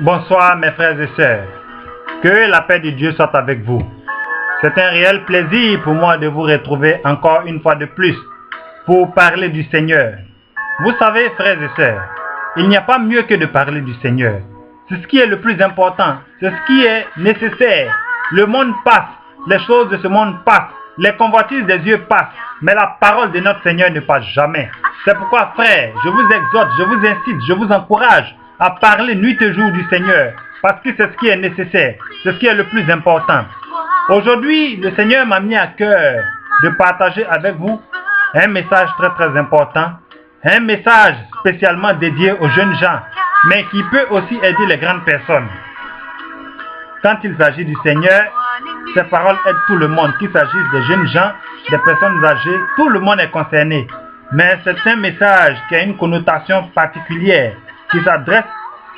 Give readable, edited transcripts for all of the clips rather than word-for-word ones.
Bonsoir mes frères et sœurs, que la paix de Dieu soit avec vous. C'est un réel plaisir pour moi de vous retrouver encore une fois de plus pour parler du Seigneur. Vous savez frères et sœurs, il n'y a pas mieux que de parler du Seigneur. C'est ce qui est le plus important, c'est ce qui est nécessaire. Le monde passe, les choses de ce monde passent, les convoitises des yeux passent, mais la parole de notre Seigneur ne passe jamais. C'est pourquoi frères, je vous exhorte, je vous incite, je vous encourage à parler nuit et jour du Seigneur, parce que c'est ce qui est nécessaire, c'est ce qui est le plus important. Aujourd'hui, le Seigneur m'a mis à cœur de partager avec vous un message très important, un message spécialement dédié aux jeunes gens, mais qui peut aussi aider les grandes personnes. Quand il s'agit du Seigneur, ces paroles aident tout le monde, qu'il s'agisse des jeunes gens, des personnes âgées, tout le monde est concerné. Mais c'est un message qui a une connotation particulière, qui s'adresse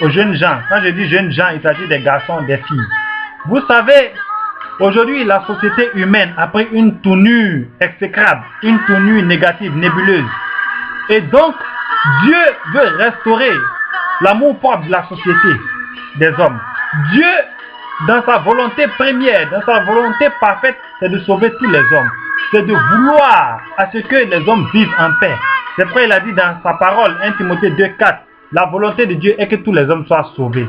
aux jeunes gens. Quand je dis jeunes gens, il s'agit des garçons, des filles. Vous savez, aujourd'hui, la société humaine a pris une tournure exécrable, une tournure négative, nébuleuse. Et donc, Dieu veut restaurer l'amour propre de la société des hommes. Dieu, dans sa volonté première, dans sa volonté parfaite, c'est de sauver tous les hommes. C'est de vouloir à ce que les hommes vivent en paix. C'est pourquoi il a dit dans sa parole, 1 Timothée 2,4, la volonté de Dieu est que tous les hommes soient sauvés.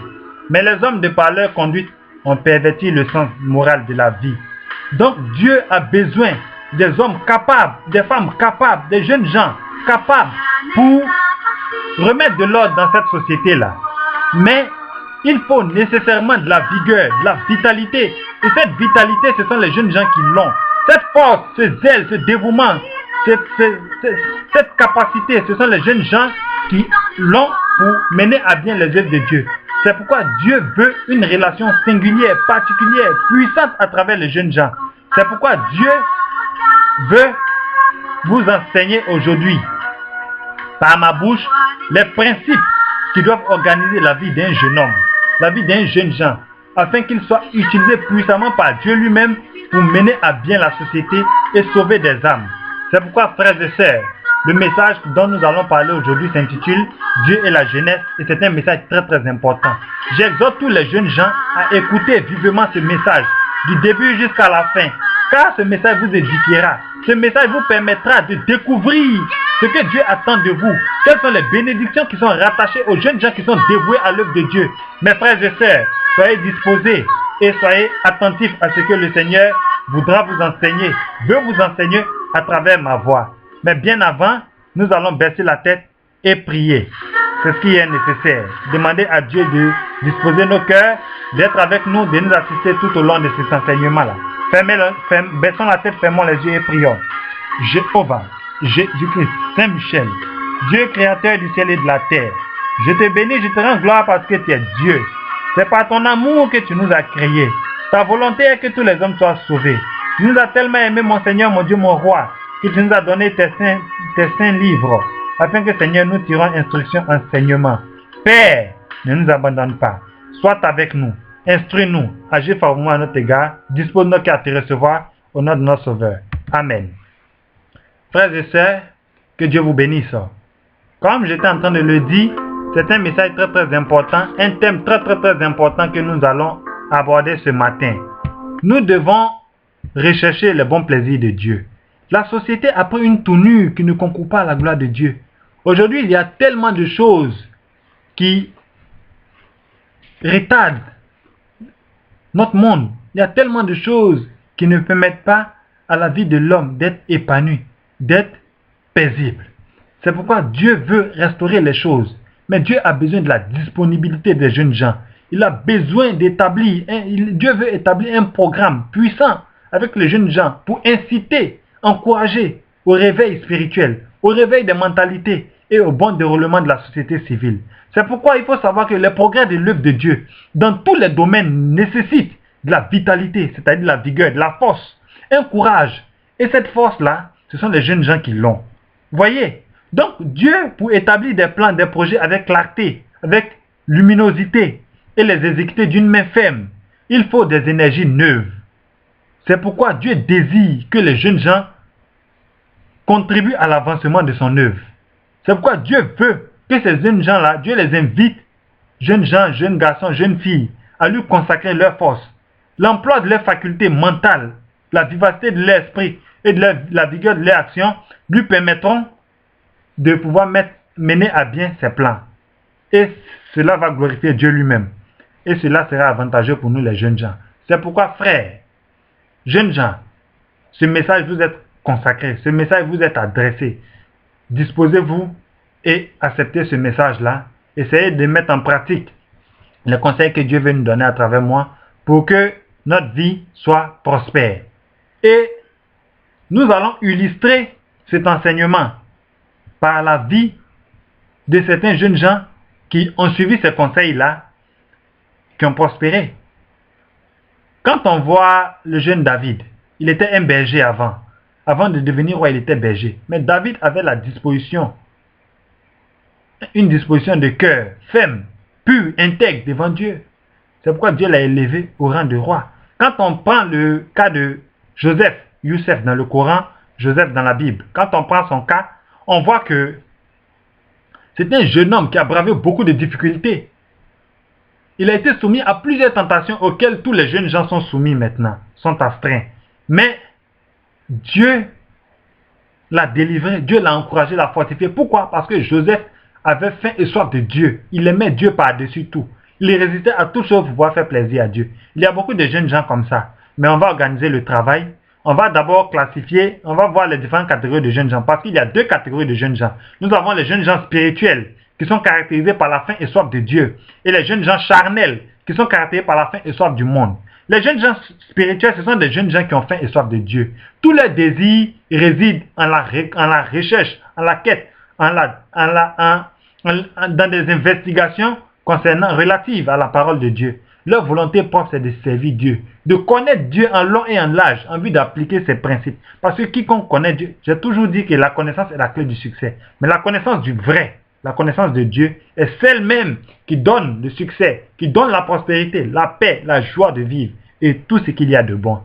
Mais les hommes, de par leur conduite, ont perverti le sens moral de la vie. Donc Dieu a besoin des hommes capables, des femmes capables, des jeunes gens capables pour remettre de l'ordre dans cette société-là. Mais il faut nécessairement de la vigueur, de la vitalité. Et cette vitalité, ce sont les jeunes gens qui l'ont. Cette force, ce zèle, ce dévouement, cette capacité, ce sont les jeunes gens qui l'ont pour mener à bien les œuvres de Dieu. C'est pourquoi Dieu veut une relation singulière, particulière, puissante à travers les jeunes gens. C'est pourquoi Dieu veut vous enseigner aujourd'hui, par ma bouche, les principes qui doivent organiser la vie d'un jeune homme, la vie d'un jeune gens, afin qu'il soit utilisé puissamment par Dieu lui-même pour mener à bien la société et sauver des âmes. C'est pourquoi, frères et sœurs, le message dont nous allons parler aujourd'hui s'intitule « Dieu et la jeunesse » et c'est un message très important. J'exhorte tous les jeunes gens à écouter vivement ce message, du début jusqu'à la fin, car ce message vous édifiera. Ce message vous permettra de découvrir ce que Dieu attend de vous. Quelles sont les bénédictions qui sont rattachées aux jeunes gens qui sont dévoués à l'œuvre de Dieu. Mes frères et sœurs, soyez disposés et soyez attentifs à ce que le Seigneur voudra vous enseigner, veut vous enseigner à travers ma voix. Mais bien avant, nous allons baisser la tête et prier. C'est ce qui est nécessaire. Demandez à Dieu de disposer nos cœurs, d'être avec nous, de nous assister tout au long de cet enseignement-là. Baissons la tête, fermons les yeux et prions. Jéhovah, Jésus-Christ, Saint-Michel, Dieu créateur du ciel et de la terre, je te bénis, je te rends gloire parce que tu es Dieu. C'est par ton amour que tu nous as créés. Ta volonté est que tous les hommes soient sauvés. Tu nous as tellement aimés, mon Seigneur, mon Dieu, mon Roi, que tu nous as donné tes saints livres, afin que, Seigneur, nous tirons instruction, enseignement. Père, ne nous abandonne pas. Sois avec nous. Instruis-nous. Agis favorablement à notre égard. Dispose nos cœurs à te recevoir au nom de notre Sauveur. Amen. Frères et sœurs, que Dieu vous bénisse. Comme j'étais en train de le dire, c'est un message très important, un thème très important que nous allons aborder ce matin. Nous devons rechercher le bon plaisir de Dieu. La société a pris une tournure qui ne concourt pas à la gloire de Dieu. Aujourd'hui, il y a tellement de choses qui retardent notre monde. Il y a tellement de choses qui ne permettent pas à la vie de l'homme d'être épanoui, d'être paisible. C'est pourquoi Dieu veut restaurer les choses. Mais Dieu a besoin de la disponibilité des jeunes gens. Il a besoin d'établir, Dieu veut établir un programme puissant avec les jeunes gens pour inciter, encourager au réveil spirituel, au réveil des mentalités et au bon déroulement de la société civile. C'est pourquoi il faut savoir que les progrès de l'œuvre de Dieu dans tous les domaines nécessitent de la vitalité, c'est-à-dire de la vigueur, de la force, un courage. Et cette force-là, ce sont les jeunes gens qui l'ont. Voyez? Donc Dieu, pour établir des plans, des projets avec clarté, avec luminosité et les exécuter d'une main ferme, il faut des énergies neuves. C'est pourquoi Dieu désire que les jeunes gens contribuent à l'avancement de son œuvre. C'est pourquoi Dieu veut que ces jeunes gens-là, Dieu les invite jeunes gens, jeunes garçons, jeunes filles, à lui consacrer leur force, l'emploi de leurs facultés mentales, la vivacité de l'esprit et de la vigueur de leur action lui permettront de pouvoir mener à bien ses plans. Et cela va glorifier Dieu lui-même. Et cela sera avantageux pour nous les jeunes gens. C'est pourquoi, frères, jeunes gens, ce message vous est consacré, ce message vous est adressé. Disposez-vous et acceptez ce message-là. Essayez de mettre en pratique les conseils que Dieu veut nous donner à travers moi pour que notre vie soit prospère. Et nous allons illustrer cet enseignement par la vie de certains jeunes gens qui ont suivi ces conseils-là, qui ont prospéré. Quand on voit le jeune David, il était un berger avant. Avant de devenir roi, il était berger. Mais David avait la disposition, une disposition de cœur ferme, pure, intègre devant Dieu. C'est pourquoi Dieu l'a élevé au rang de roi. Quand on prend le cas de Joseph, Youssef dans le Coran, Joseph dans la Bible, quand on prend son cas, on voit que c'est un jeune homme qui a bravé beaucoup de difficultés. Il a été soumis à plusieurs tentations auxquelles tous les jeunes gens sont soumis maintenant, sont astreints. Mais Dieu l'a délivré, Dieu l'a encouragé, l'a fortifié. Pourquoi? Parce que Joseph avait faim et soif de Dieu. Il aimait Dieu par-dessus tout. Il résistait à toute chose pour pouvoir faire plaisir à Dieu. Il y a beaucoup de jeunes gens comme ça. Mais on va organiser le travail. On va d'abord classifier, on va voir les différentes catégories de jeunes gens. Parce qu'il y a deux catégories de jeunes gens. Nous avons les jeunes gens spirituels, qui sont caractérisés par la faim et soif de Dieu. Et les jeunes gens charnels, qui sont caractérisés par la faim et soif du monde. Les jeunes gens spirituels, ce sont des jeunes gens qui ont faim et soif de Dieu. Tous leurs désirs résident en la recherche, en la quête, dans des investigations relatives à la parole de Dieu. Leur volonté propre, c'est de servir Dieu, de connaître Dieu en long et en large, en vue d'appliquer ses principes. Parce que quiconque connaît Dieu, j'ai toujours dit que la connaissance est la clé du succès. Mais la connaissance du vrai, la connaissance de Dieu, est celle même qui donne le succès, qui donne la prospérité, la paix, la joie de vivre et tout ce qu'il y a de bon.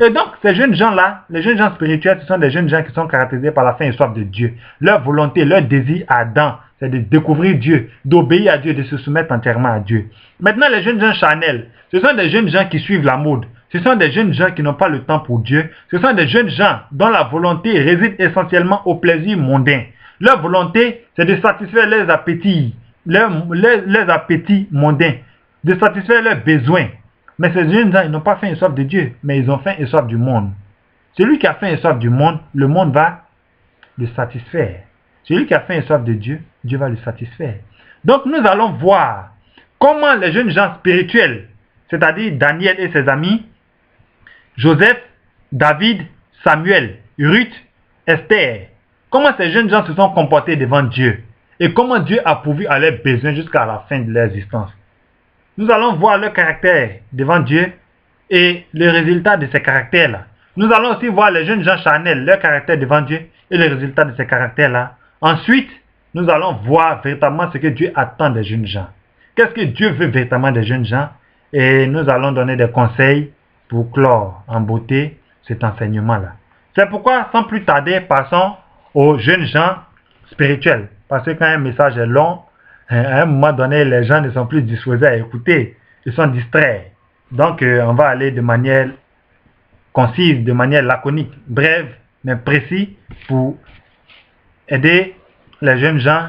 Et donc, ces jeunes gens-là, les jeunes gens spirituels, ce sont des jeunes gens qui sont caractérisés par la faim et soif de Dieu. Leur volonté, leur désir ardent, c'est de découvrir Dieu, d'obéir à Dieu, de se soumettre entièrement à Dieu. Maintenant, les jeunes gens charnels, ce sont des jeunes gens qui suivent la mode. Ce sont des jeunes gens qui n'ont pas le temps pour Dieu. Ce sont des jeunes gens dont la volonté réside essentiellement au plaisir mondain. Leur volonté, c'est de satisfaire leurs appétits, leurs appétits mondains, de satisfaire leurs besoins. Mais ces jeunes gens, ils n'ont pas faim et soif de Dieu, mais ils ont faim et soif du monde. Celui qui a faim et soif du monde, le monde va le satisfaire. Celui qui a faim et soif de Dieu, Dieu va le satisfaire. Donc nous allons voir comment les jeunes gens spirituels, c'est-à-dire Daniel et ses amis, Joseph, David, Samuel, Ruth, Esther, comment ces jeunes gens se sont comportés devant Dieu et comment Dieu a pourvu à leurs besoins jusqu'à la fin de leur existence. Nous allons voir leur caractère devant Dieu et le résultat de ces caractères-là. Nous allons aussi voir les jeunes gens charnels, leur caractère devant Dieu et le résultat de ces caractères-là. Ensuite, nous allons voir véritablement ce que Dieu attend des jeunes gens. Qu'est-ce que Dieu veut véritablement des jeunes gens? Et nous allons donner des conseils pour clore en beauté cet enseignement-là. C'est pourquoi, sans plus tarder, passons aux jeunes gens spirituels. Parce que quand un message est long, à un moment donné, les gens ne sont plus disposés à écouter. Ils sont distraits. Donc, on va aller de manière concise, de manière laconique, brève, mais précise, pour aider les jeunes gens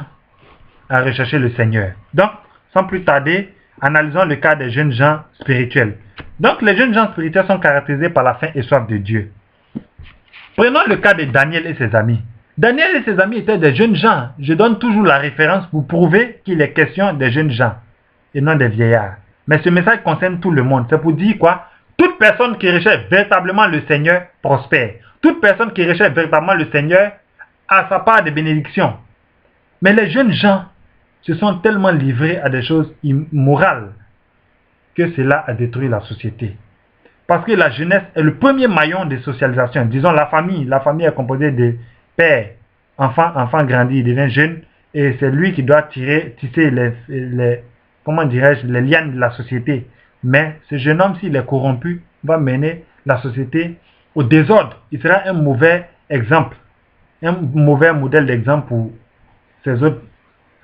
à rechercher le Seigneur. Donc, sans plus tarder, analysons le cas des jeunes gens spirituels. Donc, les jeunes gens spirituels sont caractérisés par la faim et soif de Dieu. Prenons le cas de Daniel et ses amis. Daniel et ses amis étaient des jeunes gens. Je donne toujours la référence pour prouver qu'il est question des jeunes gens et non des vieillards. Mais ce message concerne tout le monde. C'est pour dire quoi? Toute personne qui recherche véritablement le Seigneur prospère. Toute personne qui recherche véritablement le Seigneur a sa part de bénédiction. Mais les jeunes gens se sont tellement livrés à des choses immorales que cela a détruit la société. Parce que la jeunesse est le premier maillon de socialisation. Disons la famille. La famille est composée de père, enfant grandit, il devient jeune, et c'est lui qui doit tisser les lianes de la société. Mais ce jeune homme, s'il est corrompu, va mener la société au désordre. Il sera un mauvais exemple, un mauvais modèle d'exemple pour ses autres,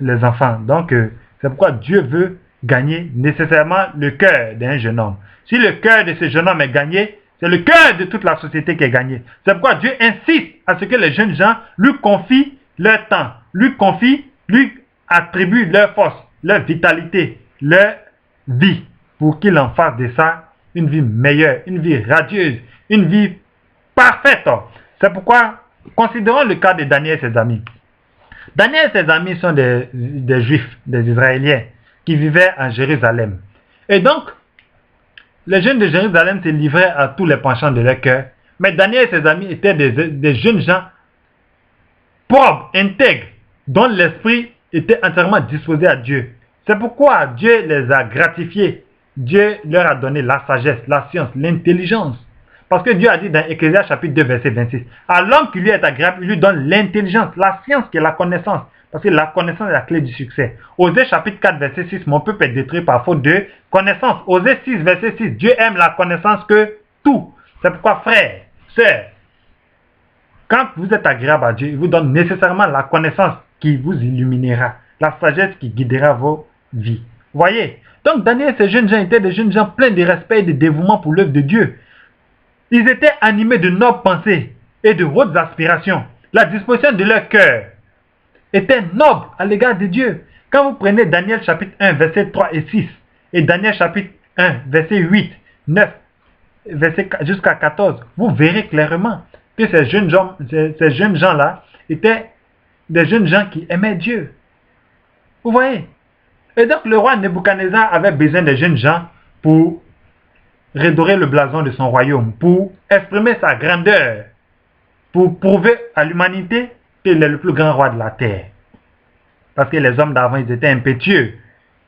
les enfants. Donc, c'est pourquoi Dieu veut gagner nécessairement le cœur d'un jeune homme. Si le cœur de ce jeune homme est gagné, c'est le cœur de toute la société qui est gagné. C'est pourquoi Dieu insiste à ce que les jeunes gens lui confient leur temps, lui attribuent leur force, leur vitalité, leur vie, pour qu'il en fasse de ça une vie meilleure, une vie radieuse, une vie parfaite. C'est pourquoi, considérons le cas de Daniel et ses amis. Daniel et ses amis sont des Juifs, des Israéliens, qui vivaient à Jérusalem. Et donc, les jeunes de Jérusalem se livraient à tous les penchants de leur cœur. Mais Daniel et ses amis étaient des jeunes gens propres, intègres, dont l'esprit était entièrement disposé à Dieu. C'est pourquoi Dieu les a gratifiés. Dieu leur a donné la sagesse, la science, l'intelligence. Parce que Dieu a dit dans Ecclésiaste chapitre 2, verset 26, à l'homme qui lui est agréable, il lui donne l'intelligence, la science qui est la connaissance. Parce que la connaissance est la clé du succès. Osée chapitre 4, verset 6, mon peuple est détruit par faute de connaissance. Osée 6, verset 6, Dieu aime la connaissance que tout. C'est pourquoi, frères, sœurs, quand vous êtes agréable à Dieu, il vous donne nécessairement la connaissance qui vous illuminera, la sagesse qui guidera vos vies. Voyez? Donc Daniel et ces jeunes gens étaient des jeunes gens pleins de respect et de dévouement pour l'œuvre de Dieu. Ils étaient animés de nobles pensées et de hautes aspirations. La disposition de leur cœur était noble à l'égard de Dieu. Quand vous prenez Daniel chapitre 1, versets 3 et 6, et Daniel chapitre 1, verset 8, 9, verset jusqu'à 14, vous verrez clairement que ces jeunes gens-là étaient des jeunes gens qui aimaient Dieu. Vous voyez? Et donc le roi Nebuchadnezzar avait besoin des jeunes gens pour redorer le blason de son royaume, pour exprimer sa grandeur, pour prouver à l'humanité qu'il est le plus grand roi de la terre. Parce que les hommes d'avant, ils étaient impétueux,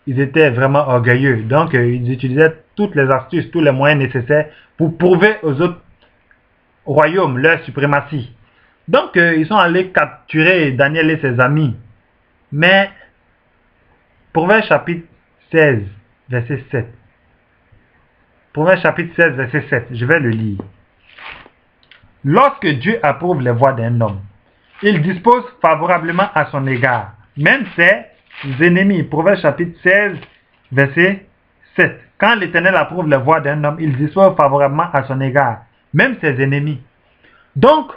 ils étaient vraiment orgueilleux. Donc ils utilisaient toutes les astuces, tous les moyens nécessaires pour prouver aux autres royaumes leur suprématie. Donc ils sont allés capturer Daniel et ses amis. Mais Proverbe chapitre 16, verset 7. Proverbe chapitre 16, verset 7. Je vais le lire. Lorsque Dieu approuve les voies d'un homme, il dispose favorablement à son égard, même ses ennemis. Proverbe chapitre 16, verset 7. Quand l'Éternel approuve les voies d'un homme, il dispose favorablement à son égard, même ses ennemis. Donc,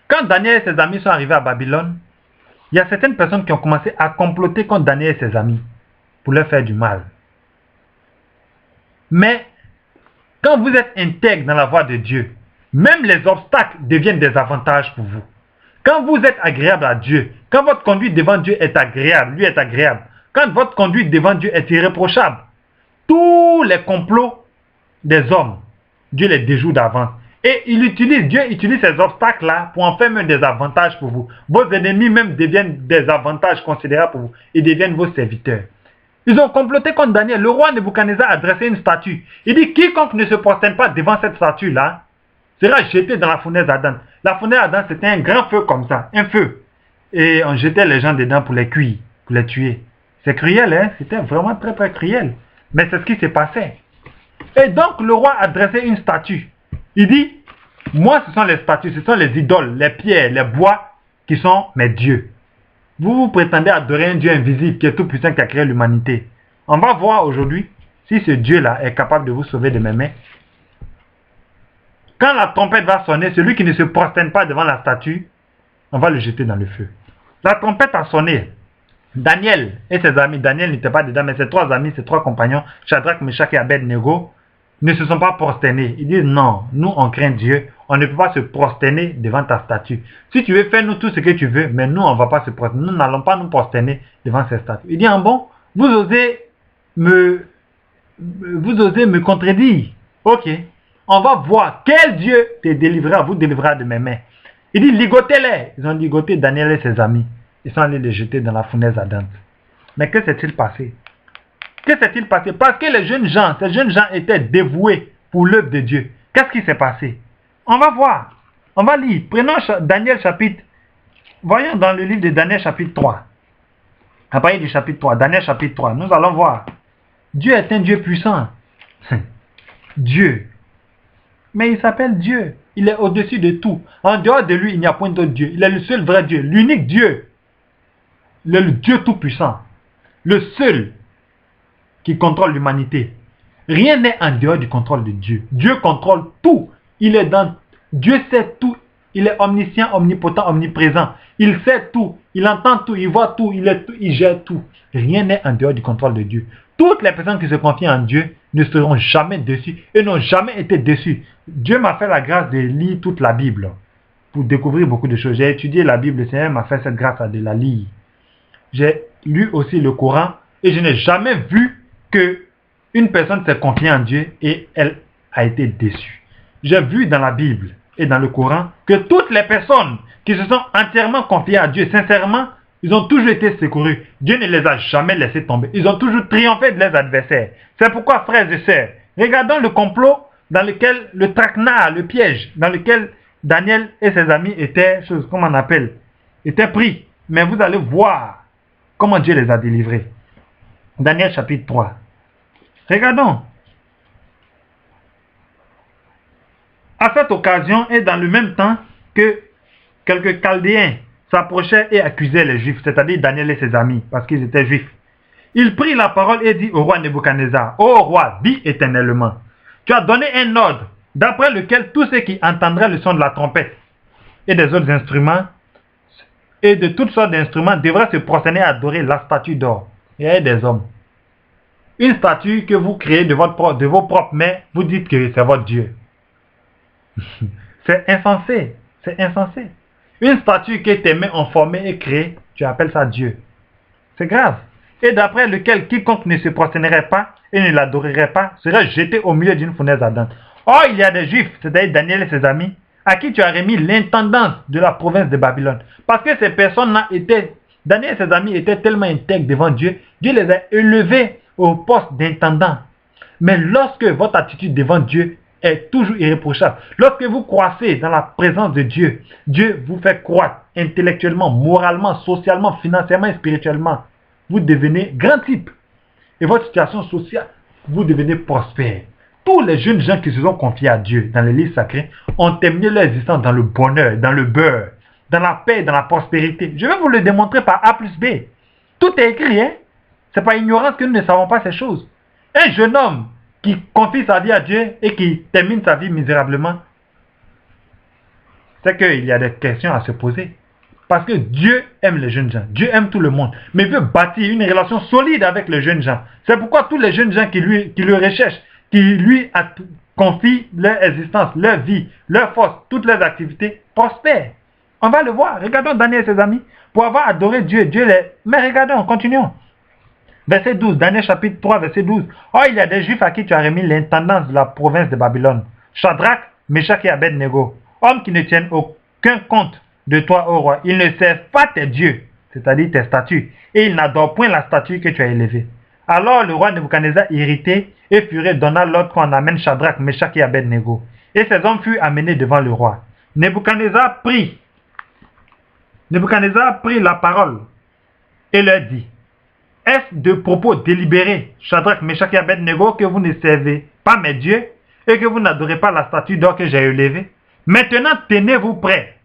quand Daniel et ses amis sont arrivés à Babylone, il y a certaines personnes qui ont commencé à comploter contre Daniel et ses amis pour leur faire du mal. Mais quand vous êtes intègre dans la voie de Dieu, même les obstacles deviennent des avantages pour vous. Quand vous êtes agréable à Dieu, quand votre conduite devant Dieu est agréable, lui est agréable, quand votre conduite devant Dieu est irréprochable, tous les complots des hommes, Dieu les déjoue d'avance. Et Dieu utilise ces obstacles-là pour en faire même des avantages pour vous. Vos ennemis même deviennent des avantages considérables pour vous. Ils deviennent vos serviteurs. Ils ont comploté contre Daniel. Le roi Nebuchadnezzar a dressé une statue. Il dit, quiconque ne se prosterne pas devant cette statue-là sera jeté dans la fournaise ardente. La fournaise ardente, c'était un grand feu comme ça, un feu. Et on jetait les gens dedans pour les cuire, pour les tuer. C'est cruel, hein? C'était vraiment très très cruel. Mais c'est ce qui s'est passé. Et donc le roi a dressé une statue. Il dit, moi ce sont les statues, ce sont les idoles, les pierres, les bois qui sont mes dieux. Vous prétendez adorer un Dieu invisible qui est tout puissant, qui a créé l'humanité. On va voir aujourd'hui si ce Dieu-là est capable de vous sauver de mes mains. Quand la trompette va sonner, celui qui ne se prosterne pas devant la statue, on va le jeter dans le feu. La trompette a sonné. Daniel et ses amis, Daniel n'était pas dedans, mais ses trois amis, ses trois compagnons, Shadrach, Meshach et Abed-Nego, ne se sont pas prosternés. Ils disent non, nous on craint Dieu, on ne peut pas se prosterner devant ta statue. Si tu veux, fais-nous tout ce que tu veux, mais nous on ne va pas se prosterner. Nous n'allons pas nous prosterner devant cette statue. Il dit, ah bon, vous osez me contredire. Ok, on va voir quel Dieu te délivrera, vous délivrera de mes mains. Il dit, ligotez-les. Ils ont ligoté Daniel et ses amis. Ils sont allés les jeter dans la fournaise ardente. Mais que s'est-il passé? Que s'est-il passé? Parce que ces jeunes gens étaient dévoués pour l'œuvre de Dieu. Qu'est-ce qui s'est passé? On va voir. On va lire. Prenons Daniel chapitre. Voyons dans le livre de Daniel chapitre 3. À partir du chapitre 3. Daniel chapitre 3. Nous allons voir. Dieu est un Dieu puissant. Dieu. Mais il s'appelle Dieu. Il est au-dessus de tout. En dehors de lui, il n'y a point d'autre Dieu. Il est le seul vrai Dieu. L'unique Dieu. Le Dieu tout-puissant. le seul qui contrôle l'humanité. Rien n'est en dehors du contrôle de Dieu. Dieu contrôle tout. Il est dans... Dieu sait tout. Il est omniscient, omnipotent, omniprésent. Il sait tout. Il entend tout. Il voit tout. Il gère tout. Rien n'est en dehors du contrôle de Dieu. Toutes les personnes qui se confient en Dieu ne seront jamais déçues et n'ont jamais été déçues. Dieu m'a fait la grâce de lire toute la Bible pour découvrir beaucoup de choses. J'ai étudié la Bible. Le Seigneur m'a fait cette grâce de la lire. J'ai lu aussi le Coran et je n'ai jamais vu que une personne s'est confiée en Dieu et elle a été déçue. J'ai vu dans la Bible et dans le Coran que toutes les personnes qui se sont entièrement confiées à Dieu, sincèrement, ils ont toujours été secourus. Dieu ne les a jamais laissés tomber. Ils ont toujours triomphé de leurs adversaires. C'est pourquoi, frères et sœurs, regardons le complot dans lequel, le traquenard, le piège, dans lequel Daniel et ses amis étaient, comment on appelle, étaient pris. Mais vous allez voir comment Dieu les a délivrés. Daniel chapitre 3. Regardons. À cette occasion et dans le même temps que quelques Chaldéens s'approchaient et accusaient les Juifs, c'est-à-dire Daniel et ses amis, parce qu'ils étaient Juifs. Il prit la parole et dit au roi Nebuchadnezzar, « Ô roi, vis éternellement. Tu as donné un ordre, d'après lequel tous ceux qui entendraient le son de la trompette et des autres instruments, et de toutes sortes d'instruments, devraient se prosterner à adorer la statue d'or. » Il y a des hommes. Une statue que vous créez de vos propres mains, vous dites que c'est votre Dieu. C'est insensé. C'est insensé. Une statue que tes mains ont formée et créée, tu appelles ça Dieu. C'est grave. Et d'après lequel quiconque ne se prosternerait pas et ne l'adorerait pas serait jeté au milieu d'une fournaise ardente. Or, il y a des Juifs, c'est-à-dire Daniel et ses amis, à qui tu as remis l'intendance de la province de Babylone. Parce que ces personnes-là étaient, Daniel et ses amis étaient tellement intègres devant Dieu, Dieu les a élevés au poste d'intendant. Mais lorsque votre attitude devant Dieu est toujours irréprochable, lorsque vous croissez dans la présence de Dieu, Dieu vous fait croître intellectuellement, moralement, socialement, financièrement et spirituellement. Vous devenez grand type. Et votre situation sociale, vous devenez prospère. Tous les jeunes gens qui se sont confiés à Dieu dans les livres sacrés ont terminé leur existence dans le bonheur, dans le beurre, dans la paix, dans la prospérité. Je vais vous le démontrer par A plus B. Tout est écrit, hein? C'est par ignorance que nous ne savons pas ces choses. Un jeune homme qui confie sa vie à Dieu et qui termine sa vie misérablement, c'est qu'il y a des questions à se poser. Parce que Dieu aime les jeunes gens. Dieu aime tout le monde. Mais il veut bâtir une relation solide avec les jeunes gens. C'est pourquoi tous les jeunes gens qui le recherchent, qui lui confient leur existence, leur vie, leur force, toutes leurs activités, prospèrent. On va le voir. Regardons Daniel et ses amis. Pour avoir adoré Dieu, Dieu les... Mais regardons, continuons. Verset 12, Daniel chapitre 3, verset 12. Oh, il y a des Juifs à qui tu as remis l'intendance de la province de Babylone. Shadrach, Meshach et Abednego. Hommes qui ne tiennent aucun compte de toi, ô roi. Ils ne servent pas tes dieux, c'est-à-dire tes statues, et ils n'adorent point la statue que tu as élevée. Alors le roi Nebuchadnezzar, irrité et furieux, donna l'ordre qu'on amène Shadrach, Meshach et Abednego. Et ces hommes furent amenés devant le roi. Nebuchadnezzar prit la parole et leur dit, est-ce de propos délibérés, Shadrach, Meshach et Abednego, que vous ne servez pas mes dieux et que vous n'adorez pas la statue d'or que j'ai élevée? Maintenant, tenez-vous prêts.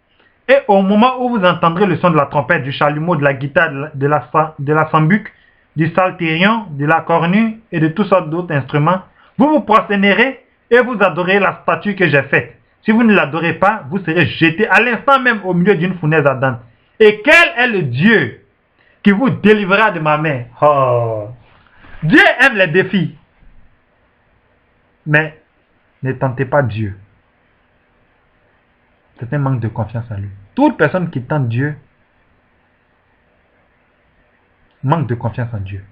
Et au moment où vous entendrez le son de la trompette, du chalumeau, de la guitare, de la sambuc, du psalterion, de la cornue et de toutes sortes d'autres instruments, vous vous prosternerez et vous adorez la statue que j'ai faite. Si vous ne l'adorez pas, vous serez jeté à l'instant même au milieu d'une fournaise ardente. Et quel est le Dieu qui vous délivrera de ma main? Oh. Dieu aime les défis. Mais ne tentez pas Dieu. C'est un manque de confiance en lui. Toute personne qui tente Dieu manque de confiance en Dieu.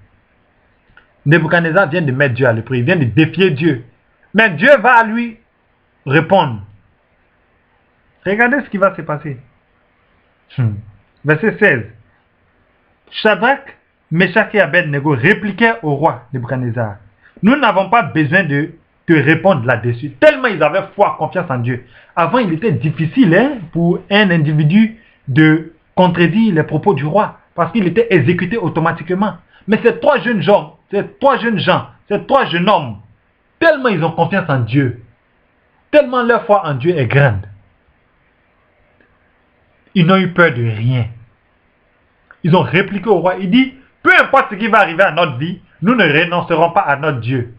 Nebuchadnezzar vient de mettre Dieu à l'épreuve. Il vient de défier Dieu. Mais Dieu va lui répondre. Regardez ce qui va se passer. Verset 16. Shadrach, Meshach et Abednego répliquaient au roi Nebuchadnezzar. Nous n'avons pas besoin de te répondre là-dessus. Tellement ils avaient foi, confiance en Dieu. Avant, il était difficile pour un individu de contredire les propos du roi. Parce qu'il était exécuté automatiquement. Mais ces trois jeunes gens, ces trois jeunes hommes, tellement ils ont confiance en Dieu, tellement leur foi en Dieu est grande, ils n'ont eu peur de rien. Ils ont répliqué au roi. Il dit, Peu importe ce qui va arriver à notre vie, nous ne renoncerons pas à notre Dieu.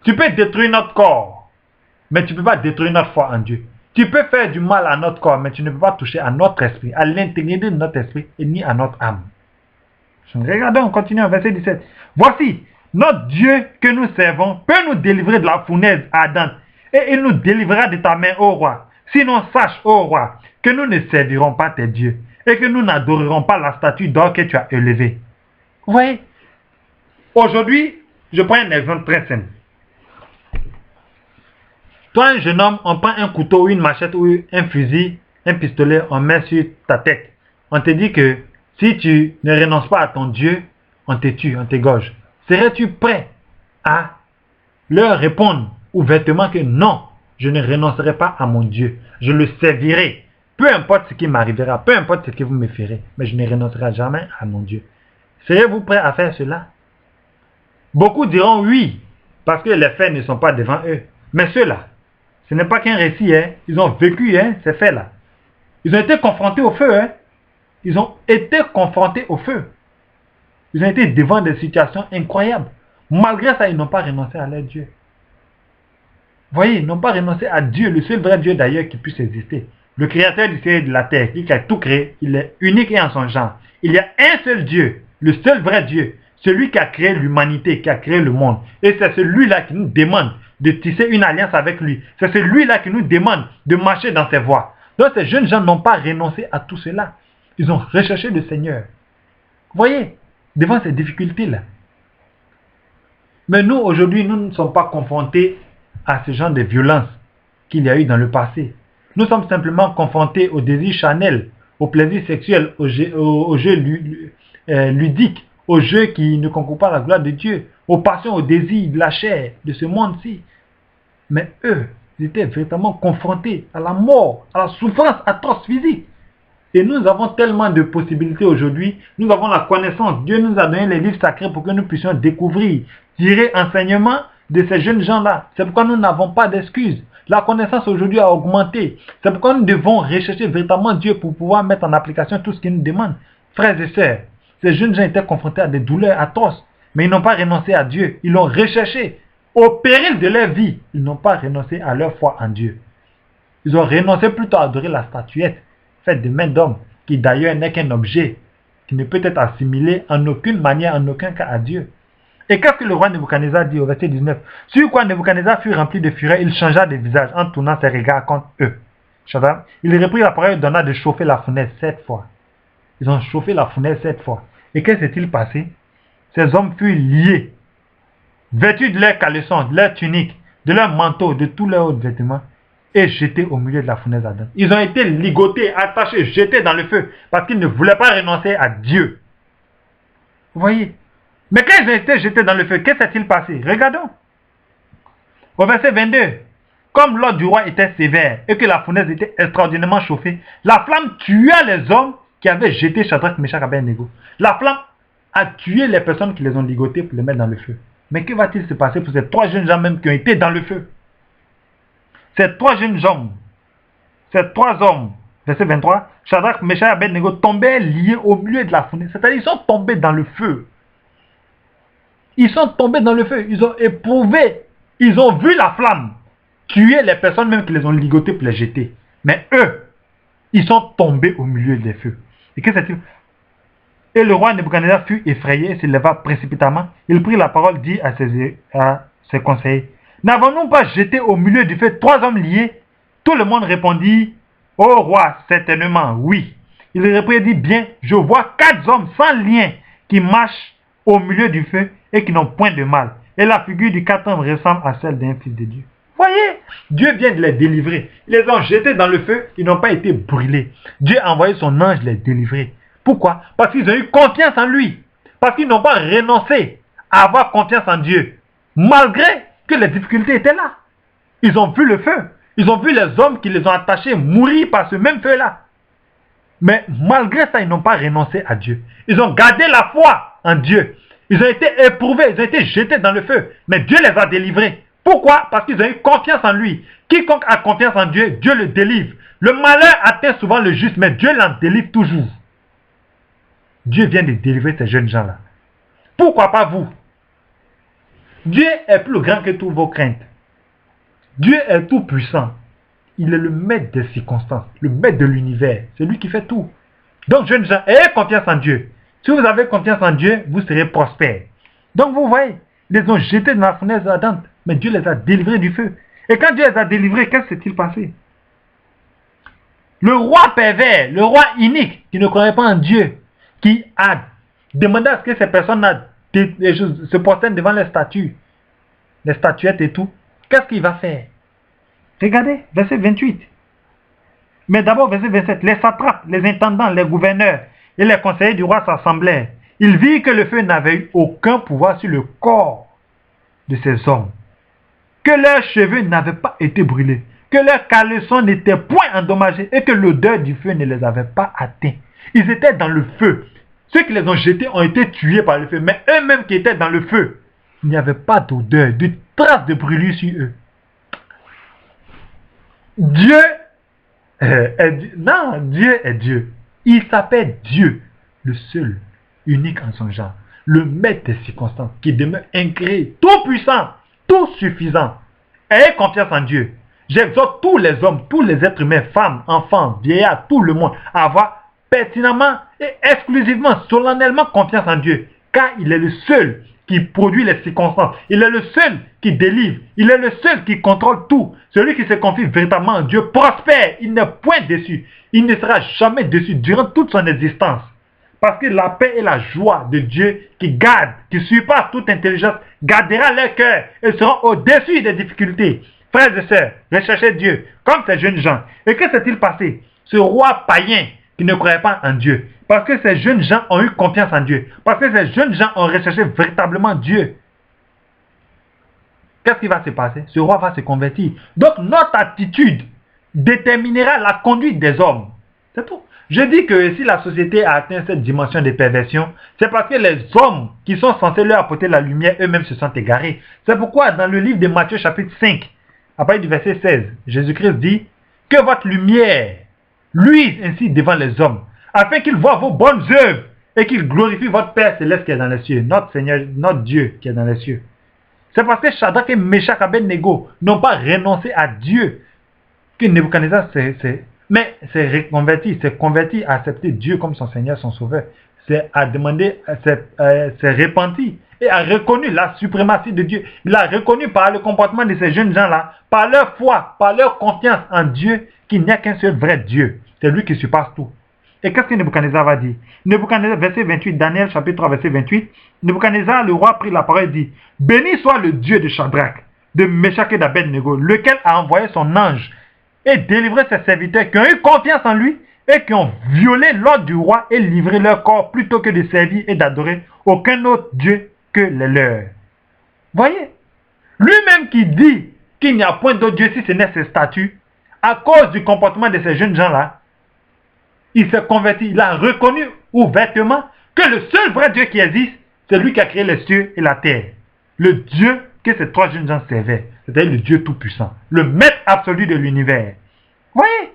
Tu peux détruire notre corps, mais tu ne peux pas détruire notre foi en Dieu. Tu peux faire du mal à notre corps, mais tu ne peux pas toucher à notre esprit, à l'intégrité de notre esprit et ni à notre âme. Regardons, on continue au verset 17. Voici, notre Dieu que nous servons peut nous délivrer de la fournaise ardente et il nous délivrera de ta main, ô roi. Sinon, sache, ô roi, que nous ne servirons pas tes dieux et que nous n'adorerons pas la statue d'or que tu as élevée. Vous voyez? Aujourd'hui, je prends un exemple très simple. Toi, un jeune homme, on prend un couteau, une machette ou un fusil, un pistolet, on met sur ta tête. On te dit que si tu ne renonces pas à ton Dieu, on te tue, on t'égorge. Serais-tu prêt à leur répondre ouvertement que non, je ne renoncerai pas à mon Dieu. Je le servirai. Peu importe ce qui m'arrivera, peu importe ce que vous me ferez, mais je ne renoncerai jamais à mon Dieu. Serez-vous prêt à faire cela? Beaucoup diront oui, parce que les faits ne sont pas devant eux. Mais ceux-là, ce n'est pas qu'un récit, hein. Ils ont vécu ces faits-là. Ils ont été confrontés au feu. Hein. Ils ont été confrontés au feu. Ils ont été devant des situations incroyables. Malgré ça, ils n'ont pas renoncé à leur Dieu. Vous voyez, ils n'ont pas renoncé à Dieu, le seul vrai Dieu d'ailleurs qui puisse exister. Le créateur du ciel et de la terre, qui a tout créé, il est unique et en son genre. Il y a un seul Dieu, le seul vrai Dieu, celui qui a créé l'humanité, qui a créé le monde. Et c'est celui-là qui nous demande de tisser une alliance avec lui. C'est celui-là qui nous demande de marcher dans ses voies. Donc ces jeunes gens n'ont pas renoncé à tout cela. Ils ont recherché le Seigneur. Vous voyez, devant ces difficultés-là. Mais nous, aujourd'hui, nous ne sommes pas confrontés à ce genre de violence qu'il y a eu dans le passé. Nous sommes simplement confrontés au désir charnel, au plaisir sexuel, aux jeux ludiques, aux jeux qui ne concourent pas à la gloire de Dieu, aux passions, aux désirs de la chair, de ce monde-ci. Mais eux, ils étaient véritablement confrontés à la mort, à la souffrance atroce physique. Et nous avons tellement de possibilités aujourd'hui. Nous avons la connaissance. Dieu nous a donné les livres sacrés pour que nous puissions découvrir, tirer enseignement de ces jeunes gens-là. C'est pourquoi nous n'avons pas d'excuses. La connaissance aujourd'hui a augmenté. C'est pourquoi nous devons rechercher véritablement Dieu pour pouvoir mettre en application tout ce qu'il nous demande. Frères et sœurs, ces jeunes gens étaient confrontés à des douleurs atroces. Mais ils n'ont pas renoncé à Dieu. Ils l'ont recherché. Au péril de leur vie, ils n'ont pas renoncé à leur foi en Dieu. Ils ont renoncé plutôt à adorer la statuette faite de main d'homme, qui d'ailleurs n'est qu'un objet, qui ne peut être assimilé en aucune manière, en aucun cas à Dieu. Et qu'est-ce que le roi Nebuchadnezzar dit au verset 19? Sur quoi Nebuchadnezzar fut rempli de fureur, il changea de visage en tournant ses regards contre eux. Il reprit la parole et donna de chauffer la fournaise 7 fois. Ils ont chauffé la fournaise 7 fois. Et qu'est-ce qui s'est-il passé? Ces hommes furent liés, vêtus de leurs caleçons, de leurs tuniques, de leurs manteaux, de tous leurs autres vêtements, et jetés au milieu de la fournaise ardente. Ils ont été ligotés, attachés, jetés dans le feu, parce qu'ils ne voulaient pas renoncer à Dieu. Vous voyez? Mais quand ils ont été jetés dans le feu, qu'est-ce qui s'est-il passé? Regardons. Au verset 22. Comme l'ordre du roi était sévère et que la fournaise était extraordinairement chauffée, la flamme tua les hommes qui avaient jeté Shadrach, Meshach et Abednego. La flamme a tué les personnes qui les ont ligotés pour les mettre dans le feu. Mais que va-t-il se passer pour ces 3 jeunes gens même qui ont été dans le feu? Ces 3 jeunes hommes, ces 3 hommes, verset 23, Shadrach, Meshach et Abednego tombaient liés au milieu de la fournaise. C'est-à-dire ils sont tombés dans le feu. Ils sont tombés dans le feu. Ils ont éprouvé. Ils ont vu la flamme tuer les personnes même qui les ont ligotés pour les jeter. Mais eux, ils sont tombés au milieu des feux. Et qu'est-ce que c'est? Et le roi Nebuchadnezzar fut effrayé et se leva précipitamment. Il prit la parole, dit à ses conseillers: n'avons-nous pas jeté au milieu du feu 3 hommes liés? Tout le monde répondit: ô roi, certainement, oui. Il reprit et dit: bien, je vois 4 hommes sans lien qui marchent au milieu du feu et qui n'ont point de mal. Et la figure du 4 hommes ressemble à celle d'un fils de Dieu. Voyez, Dieu vient de les délivrer. Ils les ont jetés dans le feu, ils n'ont pas été brûlés. Dieu a envoyé son ange les délivrer. Pourquoi? Parce qu'ils ont eu confiance en lui. Parce qu'ils n'ont pas renoncé à avoir confiance en Dieu. Malgré que les difficultés étaient là. Ils ont vu le feu. Ils ont vu les hommes qui les ont attachés mourir par ce même feu-là. Mais malgré ça, ils n'ont pas renoncé à Dieu. Ils ont gardé la foi en Dieu. Ils ont été éprouvés, ils ont été jetés dans le feu. Mais Dieu les a délivrés. Pourquoi? Parce qu'ils ont eu confiance en lui. Quiconque a confiance en Dieu, Dieu le délivre. Le malheur atteint souvent le juste, mais Dieu l'en délivre toujours. Dieu vient de délivrer ces jeunes gens-là. Pourquoi pas vous? Dieu est plus grand que toutes vos craintes. Dieu est tout puissant. Il est le maître des circonstances, le maître de l'univers. C'est lui qui fait tout. Donc, jeunes gens, ayez confiance en Dieu. Si vous avez confiance en Dieu, vous serez prospères. Donc, vous voyez, ils les ont jetés dans la fournaise ardente, mais Dieu les a délivrés du feu. Et quand Dieu les a délivrés, qu'est-ce qui s'est-il passé? Le roi pervers, le roi inique, qui ne croyait pas en Dieu, qui a demandé à ce que ces personnes-là se prosternent devant les statues, les statuettes et tout, qu'est-ce qu'il va faire? Regardez, verset 28. Mais d'abord, verset 27, les satrapes, les intendants, les gouverneurs et les conseillers du roi s'assemblèrent. Ils virent que le feu n'avait eu aucun pouvoir sur le corps de ces hommes, que leurs cheveux n'avaient pas été brûlés, que leurs caleçons n'étaient point endommagés et que l'odeur du feu ne les avait pas atteints. Ils étaient dans le feu. Ceux qui les ont jetés ont été tués par le feu, mais eux-mêmes qui étaient dans le feu, il n'y avait pas d'odeur, de trace de brûlure sur eux. Dieu est Dieu. Non, Dieu est Dieu. Il s'appelle Dieu, le seul, unique en son genre, le maître des circonstances, qui demeure incréé, tout puissant, tout suffisant. Ayez confiance en Dieu. J'exhorte tous les hommes, tous les êtres humains, femmes, enfants, vieillards, tout le monde, à avoir pertinemment et exclusivement, solennellement confiance en Dieu, car il est le seul qui produit les circonstances. Il est le seul qui délivre. Il est le seul qui contrôle tout. Celui qui se confie véritablement en Dieu prospère. Il n'est point déçu. Il ne sera jamais déçu durant toute son existence. Parce que la paix et la joie de Dieu qui garde, qui surpasse toute intelligence, gardera leur cœur et seront au-dessus des difficultés. Frères et sœurs, recherchez Dieu comme ces jeunes gens. Et que s'est-il passé? Ce roi païen qui ne croyait pas en Dieu. Parce que ces jeunes gens ont eu confiance en Dieu. Parce que ces jeunes gens ont recherché véritablement Dieu. Qu'est-ce qui va se passer? Ce roi va se convertir. Donc notre attitude déterminera la conduite des hommes. C'est tout. Je dis que si la société a atteint cette dimension de perversion, c'est parce que les hommes qui sont censés leur apporter la lumière, eux-mêmes se sont égarés. C'est pourquoi dans le livre de Matthieu chapitre 5, à partir du verset 16, Jésus-Christ dit que votre lumière luise ainsi devant les hommes, afin qu'ils voient vos bonnes œuvres et qu'ils glorifient votre Père céleste qui est dans les cieux, notre Seigneur, notre Dieu qui est dans les cieux. C'est parce que Shadrach et Meshach et Abednego n'ont pas renoncé à Dieu que Nebuchadnezzar s'est converti à accepter Dieu comme son Seigneur, son Sauveur. C'est à demander, s'est repenti et a reconnu la suprématie de Dieu. Il a reconnu par le comportement de ces jeunes gens-là, par leur foi, par leur confiance en Dieu, qu'il n'y a qu'un seul vrai Dieu. C'est lui qui surpasse tout. Et qu'est-ce que Nebuchadnezzar va dire? Nebuchadnezzar, verset 28, Daniel chapitre 3, verset 28. Nebuchadnezzar, le roi, prit la parole et dit: béni soit le Dieu de Shadrach, de Meshach et d'Abednego, lequel a envoyé son ange et délivré ses serviteurs qui ont eu confiance en lui et qui ont violé l'ordre du roi et livré leur corps plutôt que de servir et d'adorer aucun autre Dieu que les leurs. Voyez, lui-même qui dit qu'il n'y a point d'autre Dieu si ce n'est ses statuts, à cause du comportement de ces jeunes gens-là, il s'est converti, il a reconnu ouvertement que le seul vrai Dieu qui existe, c'est lui qui a créé les cieux et la terre. Le Dieu que ces trois jeunes gens servaient, c'est-à-dire le Dieu tout-puissant, le maître absolu de l'univers. Voyez?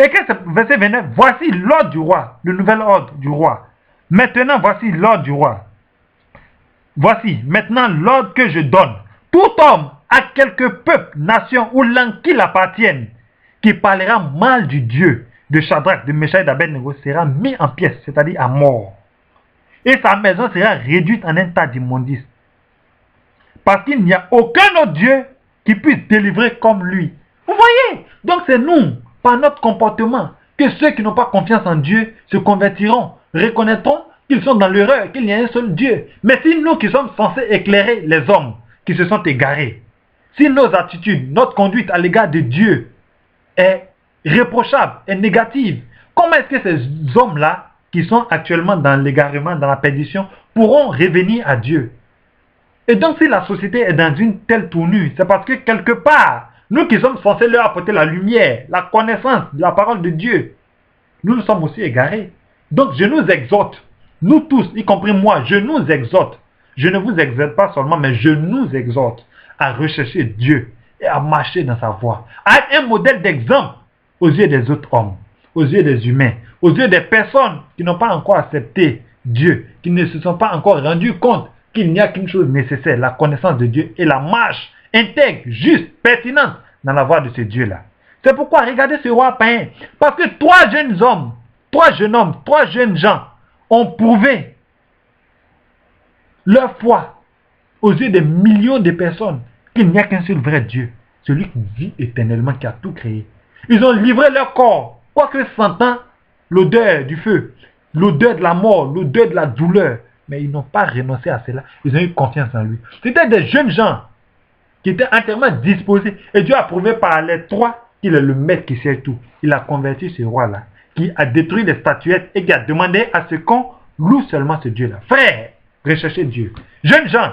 Et que ce verset 29, voici l'ordre du roi, le nouvel ordre du roi. Maintenant, voici l'ordre du roi. Voici maintenant l'ordre que je donne. Tout homme à quelque peuple, nation ou langue qu'il appartienne, qui parlera mal du Dieu de Shadrach, de Meshach et d'Abednego sera mis en pièces, c'est-à-dire à mort. Et sa maison sera réduite en un tas d'immondices. Parce qu'il n'y a aucun autre Dieu qui puisse délivrer comme lui. Vous voyez? Donc c'est nous, par notre comportement, que ceux qui n'ont pas confiance en Dieu se convertiront, reconnaîtront qu'ils sont dans l'erreur, qu'il y a un seul Dieu. Mais si nous qui sommes censés éclairer les hommes qui se sont égarés, si nos attitudes, notre conduite à l'égard de Dieu est réprochable, est négative, comment est-ce que ces hommes-là, qui sont actuellement dans l'égarement, dans la perdition, pourront revenir à Dieu? Et donc si la société est dans une telle tournure, c'est parce que quelque part, nous qui sommes censés leur apporter la lumière, la connaissance de la parole de Dieu, nous nous sommes aussi égarés. Donc je nous exhorte, nous tous, y compris moi, je nous exhorte. Je ne vous exhorte pas seulement, mais je nous exhorte à rechercher Dieu et à marcher dans sa voie, à être un modèle d'exemple aux yeux des autres hommes. aux yeux des humains, aux yeux des personnes qui n'ont pas encore accepté Dieu, qui ne se sont pas encore rendus compte qu'il n'y a qu'une chose nécessaire, la connaissance de Dieu et la marche intègre, juste, pertinente dans la voie de ce Dieu-là. C'est pourquoi regardez ce roi païen. Parce que trois jeunes gens ont prouvé leur foi aux yeux des millions de personnes qu'il n'y a qu'un seul vrai Dieu, celui qui vit éternellement, qui a tout créé. Ils ont livré leur corps, quoique sentant l'odeur du feu, l'odeur de la mort, l'odeur de la douleur. Mais ils n'ont pas renoncé à cela. Ils ont eu confiance en lui. C'était des jeunes gens qui étaient entièrement disposés. Et Dieu a prouvé par les trois qu'il est le maître qui sait tout. Il a converti ce roi-là, qui a détruit les statuettes et qui a demandé à ce qu'on loue seulement ce Dieu-là. Frère, recherchez Dieu. Jeunes gens,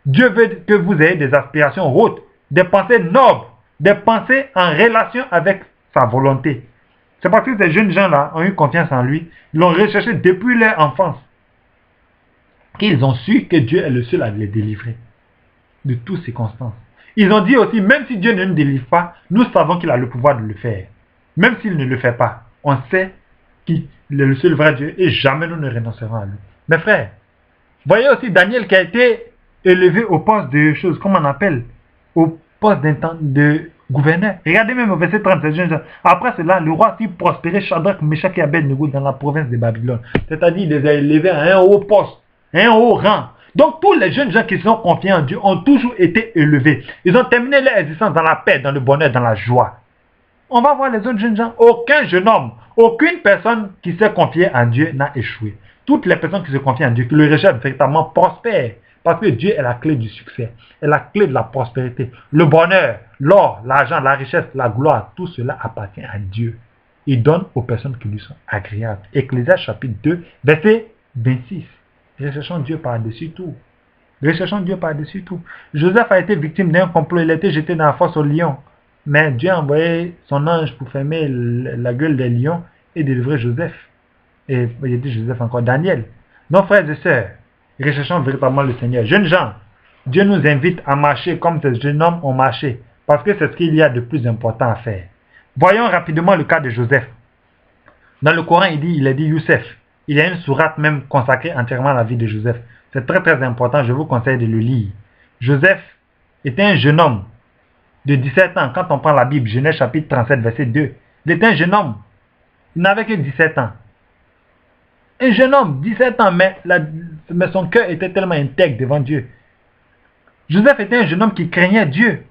Dieu veut que vous ayez des aspirations hautes, des pensées nobles, des pensées en relation avec sa volonté. C'est parce que ces jeunes gens-là ont eu confiance en lui. Ils l'ont recherché depuis leur enfance. Qu'ils ont su que Dieu est le seul à les délivrer de toutes circonstances. Ils ont dit aussi, même si Dieu ne nous délivre pas, nous savons qu'il a le pouvoir de le faire. Même s'il ne le fait pas, on sait qu'il est le seul vrai Dieu et jamais nous ne renoncerons à lui. Mes frères, voyez aussi Daniel qui a été élevé au poste de choses, comment on appelle, au poste de gouverneur. Regardez même au verset 37. Après cela, le roi fit prospérer Shadrach, Meshach et Abednego dans la province de Babylone. C'est-à-dire, il les a élevés à un haut poste, à un haut rang. Donc, tous les jeunes gens qui sont confiés en Dieu ont toujours été élevés. Ils ont terminé leur existence dans la paix, dans le bonheur, dans la joie. On va voir les autres jeunes gens. Aucun jeune homme, aucune personne qui s'est confiée en Dieu n'a échoué. Toutes les personnes qui se confient en Dieu, qui le recherchent véritablement, prospèrent. Parce que Dieu est la clé du succès, est la clé de la prospérité. Le bonheur, l'or, l'argent, la richesse, la gloire, tout cela appartient à Dieu. Il donne aux personnes qui lui sont agréables. Ecclésiaste chapitre 2, verset 26. Recherchons Dieu par-dessus tout. Recherchons Dieu par-dessus tout. Joseph a été victime d'un complot. Il a été jeté dans la fosse aux lions. Mais Dieu a envoyé son ange pour fermer la gueule des lions et délivrer Joseph. Et il a dit Joseph encore, Daniel. Nos frères et sœurs, recherchons véritablement le Seigneur. Jeunes gens, Dieu nous invite à marcher comme ces jeunes hommes ont marché. Parce que c'est ce qu'il y a de plus important à faire. Voyons rapidement le cas de Joseph. Dans le Coran, il a dit Youssef. Il y a une sourate même consacrée entièrement à la vie de Joseph. C'est très très important, je vous conseille de le lire. Joseph était un jeune homme de 17 ans. Quand on prend la Bible, Genèse chapitre 37, verset 2. Il était un jeune homme. Il n'avait que 17 ans. Un jeune homme, 17 ans, mais son cœur était tellement intègre devant Dieu. Joseph était un jeune homme qui craignait Dieu.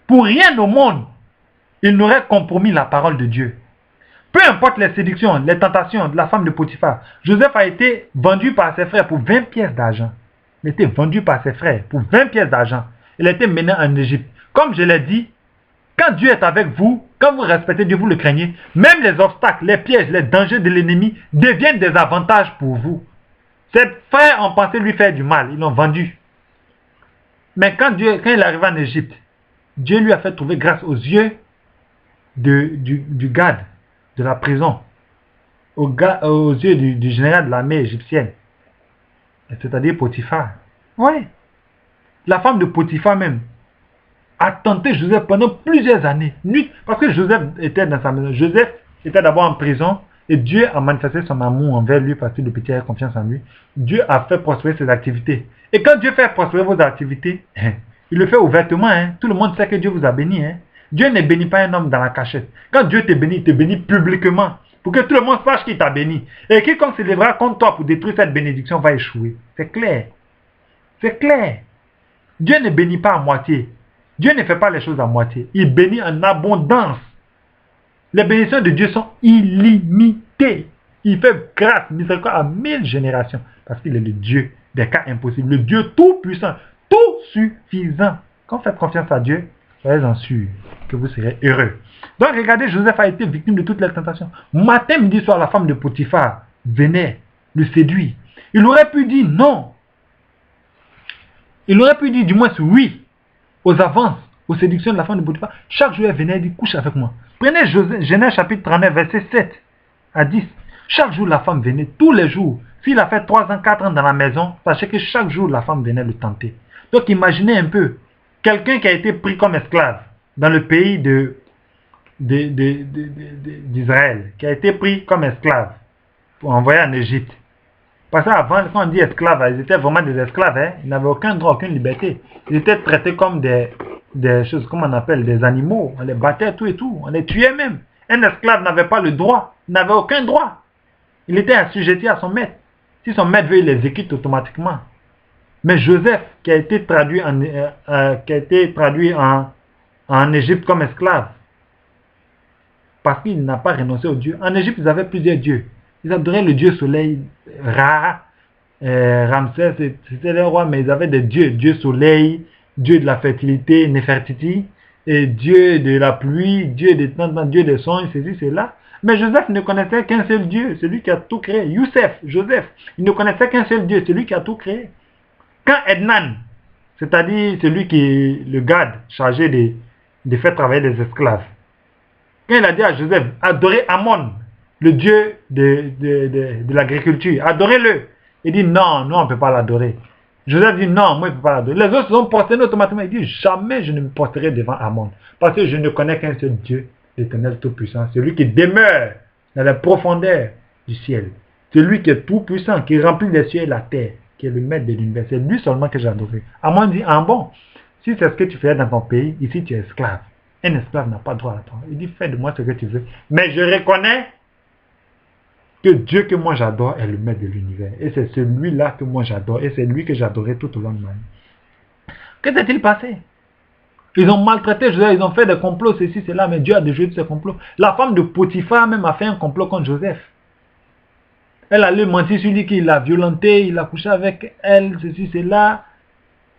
Pour rien au monde, il n'aurait compromis la parole de Dieu. Peu importe les séductions, les tentations de la femme de Potiphar, Joseph a été vendu par ses frères pour 20 pièces d'argent. Il a été vendu par ses frères pour 20 pièces d'argent. Il a été mené en Égypte. Comme je l'ai dit, quand Dieu est avec vous, quand vous respectez Dieu, vous le craignez, même les obstacles, les pièges, les dangers de l'ennemi deviennent des avantages pour vous. Ses frères ont pensé lui faire du mal, ils l'ont vendu. Mais quand il est arrivé en Égypte, Dieu lui a fait trouver grâce aux yeux du garde de la prison, aux yeux du général de l'armée égyptienne, c'est-à-dire Potiphar. Oui, la femme de Potiphar même a tenté Joseph pendant plusieurs années, parce que Joseph était dans sa maison. Joseph était d'abord en prison et Dieu a manifesté son amour envers lui parce que le petit avait confiance en lui. Dieu a fait prospérer ses activités. Et quand Dieu fait prospérer vos activités, il le fait ouvertement. Tout le monde sait que Dieu vous a béni. Dieu ne bénit pas un homme dans la cachette. Quand Dieu te bénit, il te bénit publiquement. Pour que tout le monde sache qu'il t'a béni. Et quiconque se lèvera contre toi pour détruire cette bénédiction va échouer. C'est clair. C'est clair. Dieu ne bénit pas à moitié. Dieu ne fait pas les choses à moitié. Il bénit en abondance. Les bénédictions de Dieu sont illimitées. Il fait grâce, miséricorde à 1000 générations. Parce qu'il est le Dieu des cas impossibles. Le Dieu tout puissant, tout suffisant. Quand vous faites confiance à Dieu, soyez-en sûr que vous serez heureux. Donc regardez, Joseph a été victime de toutes les tentations. Matin, midi, soir, la femme de Potiphar venait le séduire. Il aurait pu dire non. Il aurait pu dire du moins oui aux avances, aux séductions de la femme de Potiphar. Chaque jour, elle venait et dit couche avec moi. Prenez Genèse chapitre 39, verset 7 à 10. Chaque jour, la femme venait, tous les jours. S'il a fait 3 ans, 4 ans dans la maison, sachez que chaque jour, la femme venait le tenter. Donc imaginez un peu, quelqu'un qui a été pris comme esclave dans le pays d'Israël, qui a été pris comme esclave pour envoyer en Égypte. Parce qu'avant, quand on dit esclaves, ils étaient vraiment des esclaves, hein? Ils n'avaient aucun droit, aucune liberté. Ils étaient traités comme des choses, comment on appelle, des animaux. On les battait, tout et tout. On les tuait même. Un esclave n'avait pas le droit. Il n'avait aucun droit. Il était assujetti à son maître. Si son maître veut, il les exécute automatiquement. Mais Joseph, qui a été traduit en Égypte comme esclave, parce qu'il n'a pas renoncé au Dieu. En Égypte, ils avaient plusieurs dieux. Ils adoraient le dieu soleil, Ra, Ramsès, c'était les rois, mais ils avaient des dieux. Dieu soleil, dieu de la fertilité, Nefertiti, et dieu de la pluie, dieu des songes, ceci, cela. Mais Joseph ne connaissait qu'un seul Dieu, celui qui a tout créé. Joseph, il ne connaissait qu'un seul Dieu, celui qui a tout créé. Quand Ednan, c'est-à-dire celui qui est le garde chargé de faire travailler les esclaves, quand il a dit à Joseph, adorez Amon, le dieu de l'agriculture, adorez-le. Il dit non, on ne peut pas l'adorer. Joseph dit non, moi je ne peux pas l'adorer. Les autres se sont prosternés automatiquement. Il dit jamais je ne me posterai devant Amon, parce que je ne connais qu'un seul Dieu, l'Éternel Tout-Puissant, celui qui demeure dans la profondeur du ciel, celui qui est tout-puissant, qui remplit les cieux et la terre, qui est le maître de l'univers. C'est lui seulement que j'ai adoré. Amon dit, ah bon, si c'est ce que tu fais dans ton pays, ici tu es esclave. Un esclave n'a pas droit à toi. Il dit, fais de moi ce que tu veux. Mais je reconnais que Dieu que moi j'adore est le maître de l'univers. Et c'est celui-là que moi j'adore. Et c'est lui que j'adorais tout au long de ma vie. Que s'est-il passé? Ils ont maltraité Joseph, ils ont fait des complots, ceci, cela, mais Dieu a déjoué de ces complots. La femme de Potiphar même a fait un complot contre Joseph. Elle allait mentir sur lui qu'il l'a violenté, il a couché avec elle, ceci, cela.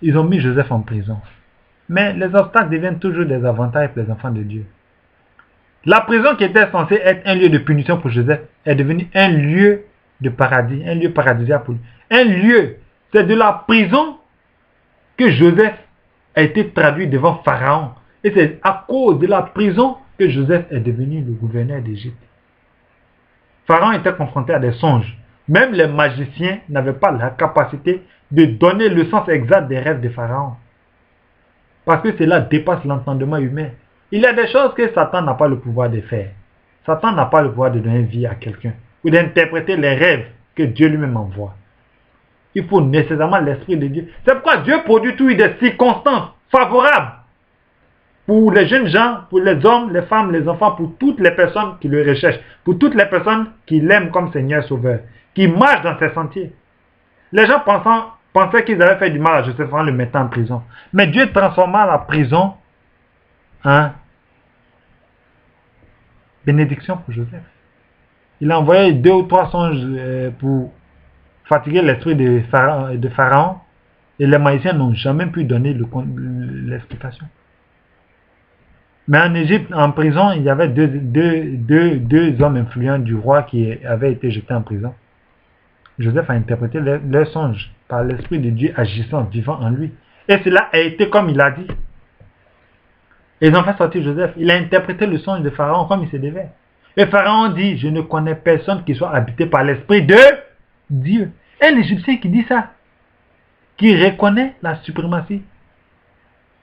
Ils ont mis Joseph en prison. Mais les obstacles deviennent toujours des avantages pour les enfants de Dieu. La prison qui était censée être un lieu de punition pour Joseph est devenue un lieu de paradis, un lieu paradisiaque pour lui. Un lieu, c'est de la prison que Joseph a été traduit devant Pharaon. Et c'est à cause de la prison que Joseph est devenu le gouverneur d'Égypte. Pharaon était confronté à des songes. Même les magiciens n'avaient pas la capacité de donner le sens exact des rêves de Pharaon. Parce que cela dépasse l'entendement humain. Il y a des choses que Satan n'a pas le pouvoir de faire. Satan n'a pas le pouvoir de donner vie à quelqu'un ou d'interpréter les rêves que Dieu lui-même envoie. Il faut nécessairement l'Esprit de Dieu. C'est pourquoi Dieu produit toujours des circonstances favorables pour les jeunes gens, pour les hommes, les femmes, les enfants, pour toutes les personnes qui le recherchent, pour toutes les personnes qui l'aiment comme Seigneur Sauveur, qui marchent dans ses sentiers. Les gens pensaient qu'ils avaient fait du mal à Joseph en le mettant en prison. Mais Dieu transforma la prison en bénédiction pour Joseph. Il a envoyé 2 ou 3 songes pour fatiguer l'esprit de Pharaon, et les magiciens n'ont jamais pu donner l'explication. Mais en Égypte, en prison, il y avait deux hommes influents du roi qui avaient été jetés en prison. Joseph a interprété leurs songes par l'Esprit de Dieu agissant, vivant en lui. Et cela a été comme il a dit. Et ils ont fait sortir Joseph. Il a interprété le songe de Pharaon comme il se devait. Et Pharaon dit, je ne connais personne qui soit habité par l'Esprit de Dieu. Un Égyptien qui dit ça, qui reconnaît la suprématie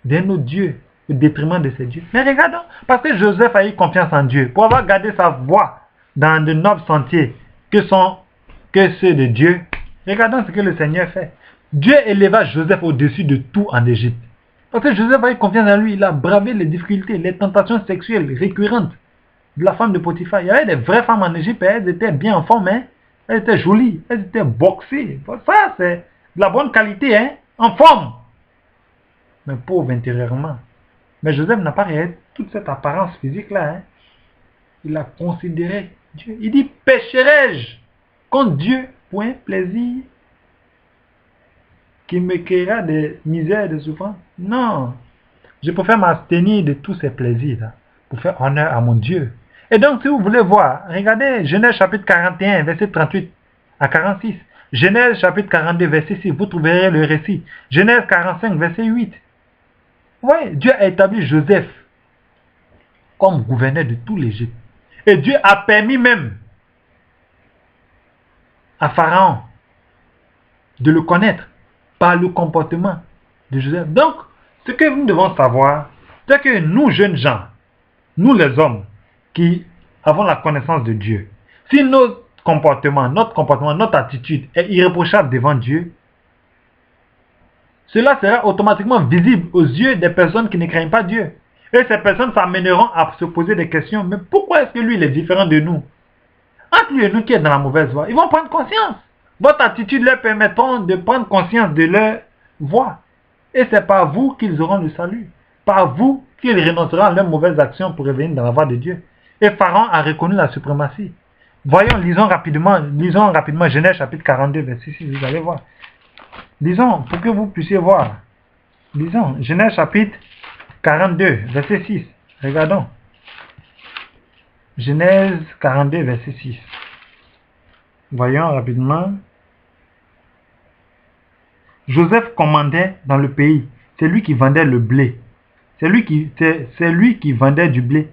d'un autre Dieu au détriment de ses dieux. Mais regardons, parce que Joseph a eu confiance en Dieu, pour avoir gardé sa voie dans de nobles sentiers que ceux de Dieu, regardons ce que le Seigneur fait. Dieu éleva Joseph au-dessus de tout en Égypte. Parce que Joseph a eu confiance en lui, il a bravé les difficultés, les tentations sexuelles récurrentes de la femme de Potiphar. Il y avait des vraies femmes en Égypte, elles étaient bien en forme, hein? Elles étaient jolies, elles étaient boxées. Ça, c'est de la bonne qualité, hein? En forme. Mais pauvre intérieurement. Mais Joseph n'a pas réalisé toute cette apparence physique-là. Hein? Il a considéré Dieu. Il dit, pécherai-je contre Dieu pour un plaisir qui me créera des misères et des souffrances? Non. Je préfère m'abstenir de tous ces plaisirs-là pour faire honneur à mon Dieu. Et donc, si vous voulez voir, regardez Genèse chapitre 41, verset 38 à 46. Genèse chapitre 42, verset 6, vous trouverez le récit. Genèse 45, verset 8. Oui, Dieu a établi Joseph comme gouverneur de tout l'Égypte. Et Dieu a permis même à Pharaon de le connaître par le comportement de Joseph. Donc, ce que nous devons savoir, c'est que nous, jeunes gens, nous les hommes, qui avons la connaissance de Dieu, si notre comportement, notre attitude est irréprochable devant Dieu, cela sera automatiquement visible aux yeux des personnes qui ne craignent pas Dieu. Et ces personnes s'amèneront à se poser des questions. Mais pourquoi est-ce que lui, il est différent de nous? Entre lui et nous qui est dans la mauvaise voie, ils vont prendre conscience. Votre attitude leur permettra de prendre conscience de leur voie. Et c'est par vous qu'ils auront le salut. Par vous qu'ils renonceront à leurs mauvaises actions pour revenir dans la voie de Dieu. Et Pharaon a reconnu la suprématie. Voyons, lisons rapidement Genèse chapitre 42, verset 6, vous allez voir. Lisons, pour que vous puissiez voir. Lisons, Genèse chapitre 42, verset 6. Regardons. Genèse 42, verset 6. Voyons rapidement. Joseph commandait dans le pays. C'est lui qui vendait le blé. C'est lui qui vendait du blé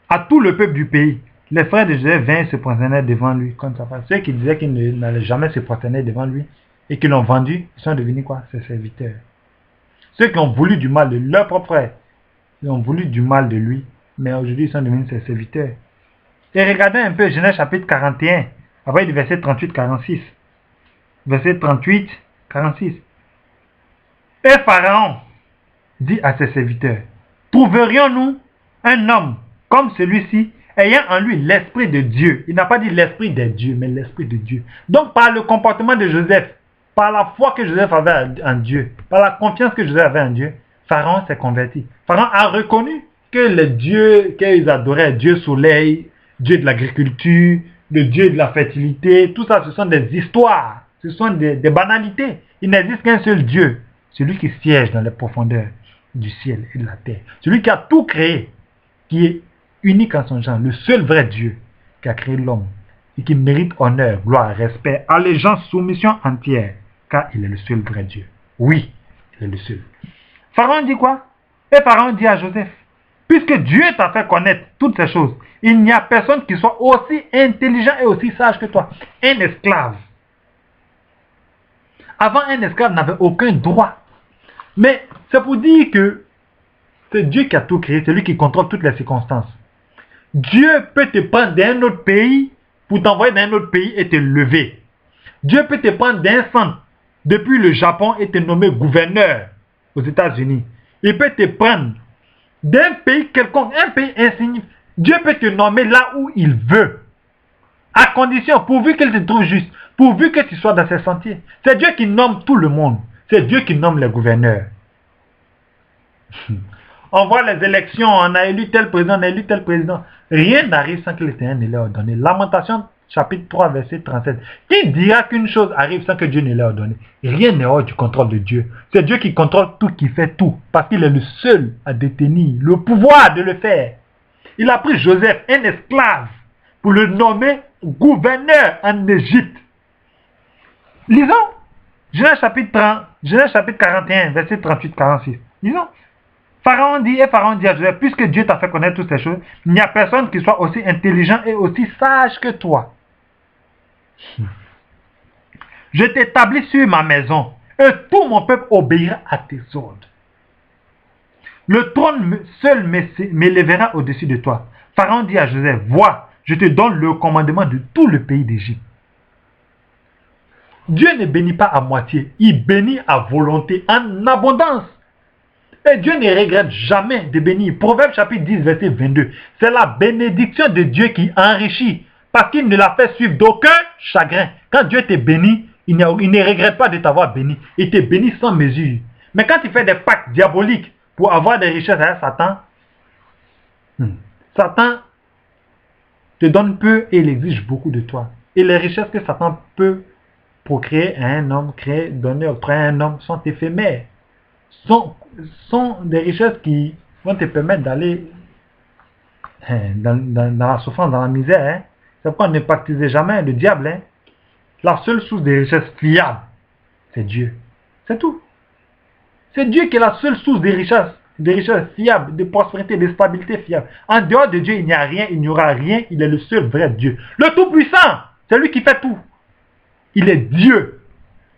à tout le peuple du pays. Les frères de Joseph vinrent se prosterner devant lui. Comme ça. Ceux qui disaient qu'ils n'allaient jamais se prosterner devant lui et qui l'ont vendu, ils sont devenus quoi? Ses serviteurs. Ceux qui ont voulu du mal de leur propre frère, ils ont voulu du mal de lui, mais aujourd'hui ils sont devenus ses serviteurs. Et regardez un peu Genèse chapitre 41, après du verset 38-46. Verset 38-46. Et Pharaon dit à ses serviteurs, trouverions-nous un homme comme celui-ci, ayant en lui l'esprit de Dieu? Il n'a pas dit l'esprit des dieux, mais l'esprit de Dieu. Donc par le comportement de Joseph, par la foi que Joseph avait en Dieu, par la confiance que Joseph avait en Dieu, Pharaon s'est converti. Pharaon a reconnu que le Dieu qu'ils adoraient, Dieu soleil, Dieu de l'agriculture, le Dieu de la fertilité, tout ça ce sont des histoires, ce sont des banalités. Il n'existe qu'un seul Dieu, celui qui siège dans les profondeurs du ciel et de la terre. Celui qui a tout créé, qui est unique en son genre, le seul vrai Dieu qui a créé l'homme et qui mérite honneur, gloire, respect, allégeance, soumission entière, car il est le seul vrai Dieu. Oui, il est le seul. Pharaon dit quoi? Et Pharaon dit à Joseph, puisque Dieu t'a fait connaître toutes ces choses, il n'y a personne qui soit aussi intelligent et aussi sage que toi. Un esclave. Avant, un esclave n'avait aucun droit. Mais c'est pour dire que c'est Dieu qui a tout créé, c'est lui qui contrôle toutes les circonstances. Dieu peut te prendre d'un autre pays pour t'envoyer dans un autre pays et te lever. Dieu peut te prendre d'un centre depuis le Japon et te nommer gouverneur aux États-Unis. Il peut te prendre d'un pays quelconque, un pays insignifiant. Dieu peut te nommer là où il veut. À condition, pourvu qu'il te trouve juste, pourvu que tu sois dans ses sentiers. C'est Dieu qui nomme tout le monde. C'est Dieu qui nomme les gouverneurs. On voit les élections, on a élu tel président, on a élu tel président. Rien n'arrive sans que l'Éternel ne l'ait ordonné. Lamentation chapitre 3, verset 37. Qui dira qu'une chose arrive sans que Dieu ne l'ait ordonné? Rien n'est hors du contrôle de Dieu. C'est Dieu qui contrôle tout, qui fait tout. Parce qu'il est le seul à détenir le pouvoir de le faire. Il a pris Joseph, un esclave, pour le nommer gouverneur en Égypte. Lisons Genèse chapitre 41, verset 38-46. Lisons. Pharaon dit à Joseph, puisque Dieu t'a fait connaître toutes ces choses, il n'y a personne qui soit aussi intelligent et aussi sage que toi. Je t'établis sur ma maison, et tout mon peuple obéira à tes ordres. Le trône seul m'élèvera au-dessus de toi. Pharaon dit à Joseph, vois, je te donne le commandement de tout le pays d'Égypte. Dieu ne bénit pas à moitié, il bénit à volonté, en abondance. Et Dieu ne regrette jamais de bénir. Proverbe chapitre 10, verset 22. C'est la bénédiction de Dieu qui enrichit, parce qu'il ne l'a fait suivre d'aucun chagrin. Quand Dieu te bénit, il ne regrette pas de t'avoir béni. Il te bénit sans mesure. Mais quand tu fais des pactes diaboliques pour avoir des richesses avec Satan, Satan te donne peu et il exige beaucoup de toi. Et les richesses que Satan peut procréer à un homme, donner auprès à un homme, sont éphémères. Sont des richesses qui vont te permettre d'aller dans la souffrance, dans la misère. Hein. C'est pourquoi ne pactisez jamais le diable. Hein. La seule source de richesses fiables, c'est Dieu. C'est tout. C'est Dieu qui est la seule source de richesses fiables, de prospérité, de stabilité fiable. En dehors de Dieu, il n'y a rien, il n'y aura rien. Il est le seul vrai Dieu. Le Tout-Puissant, c'est lui qui fait tout. Il est Dieu.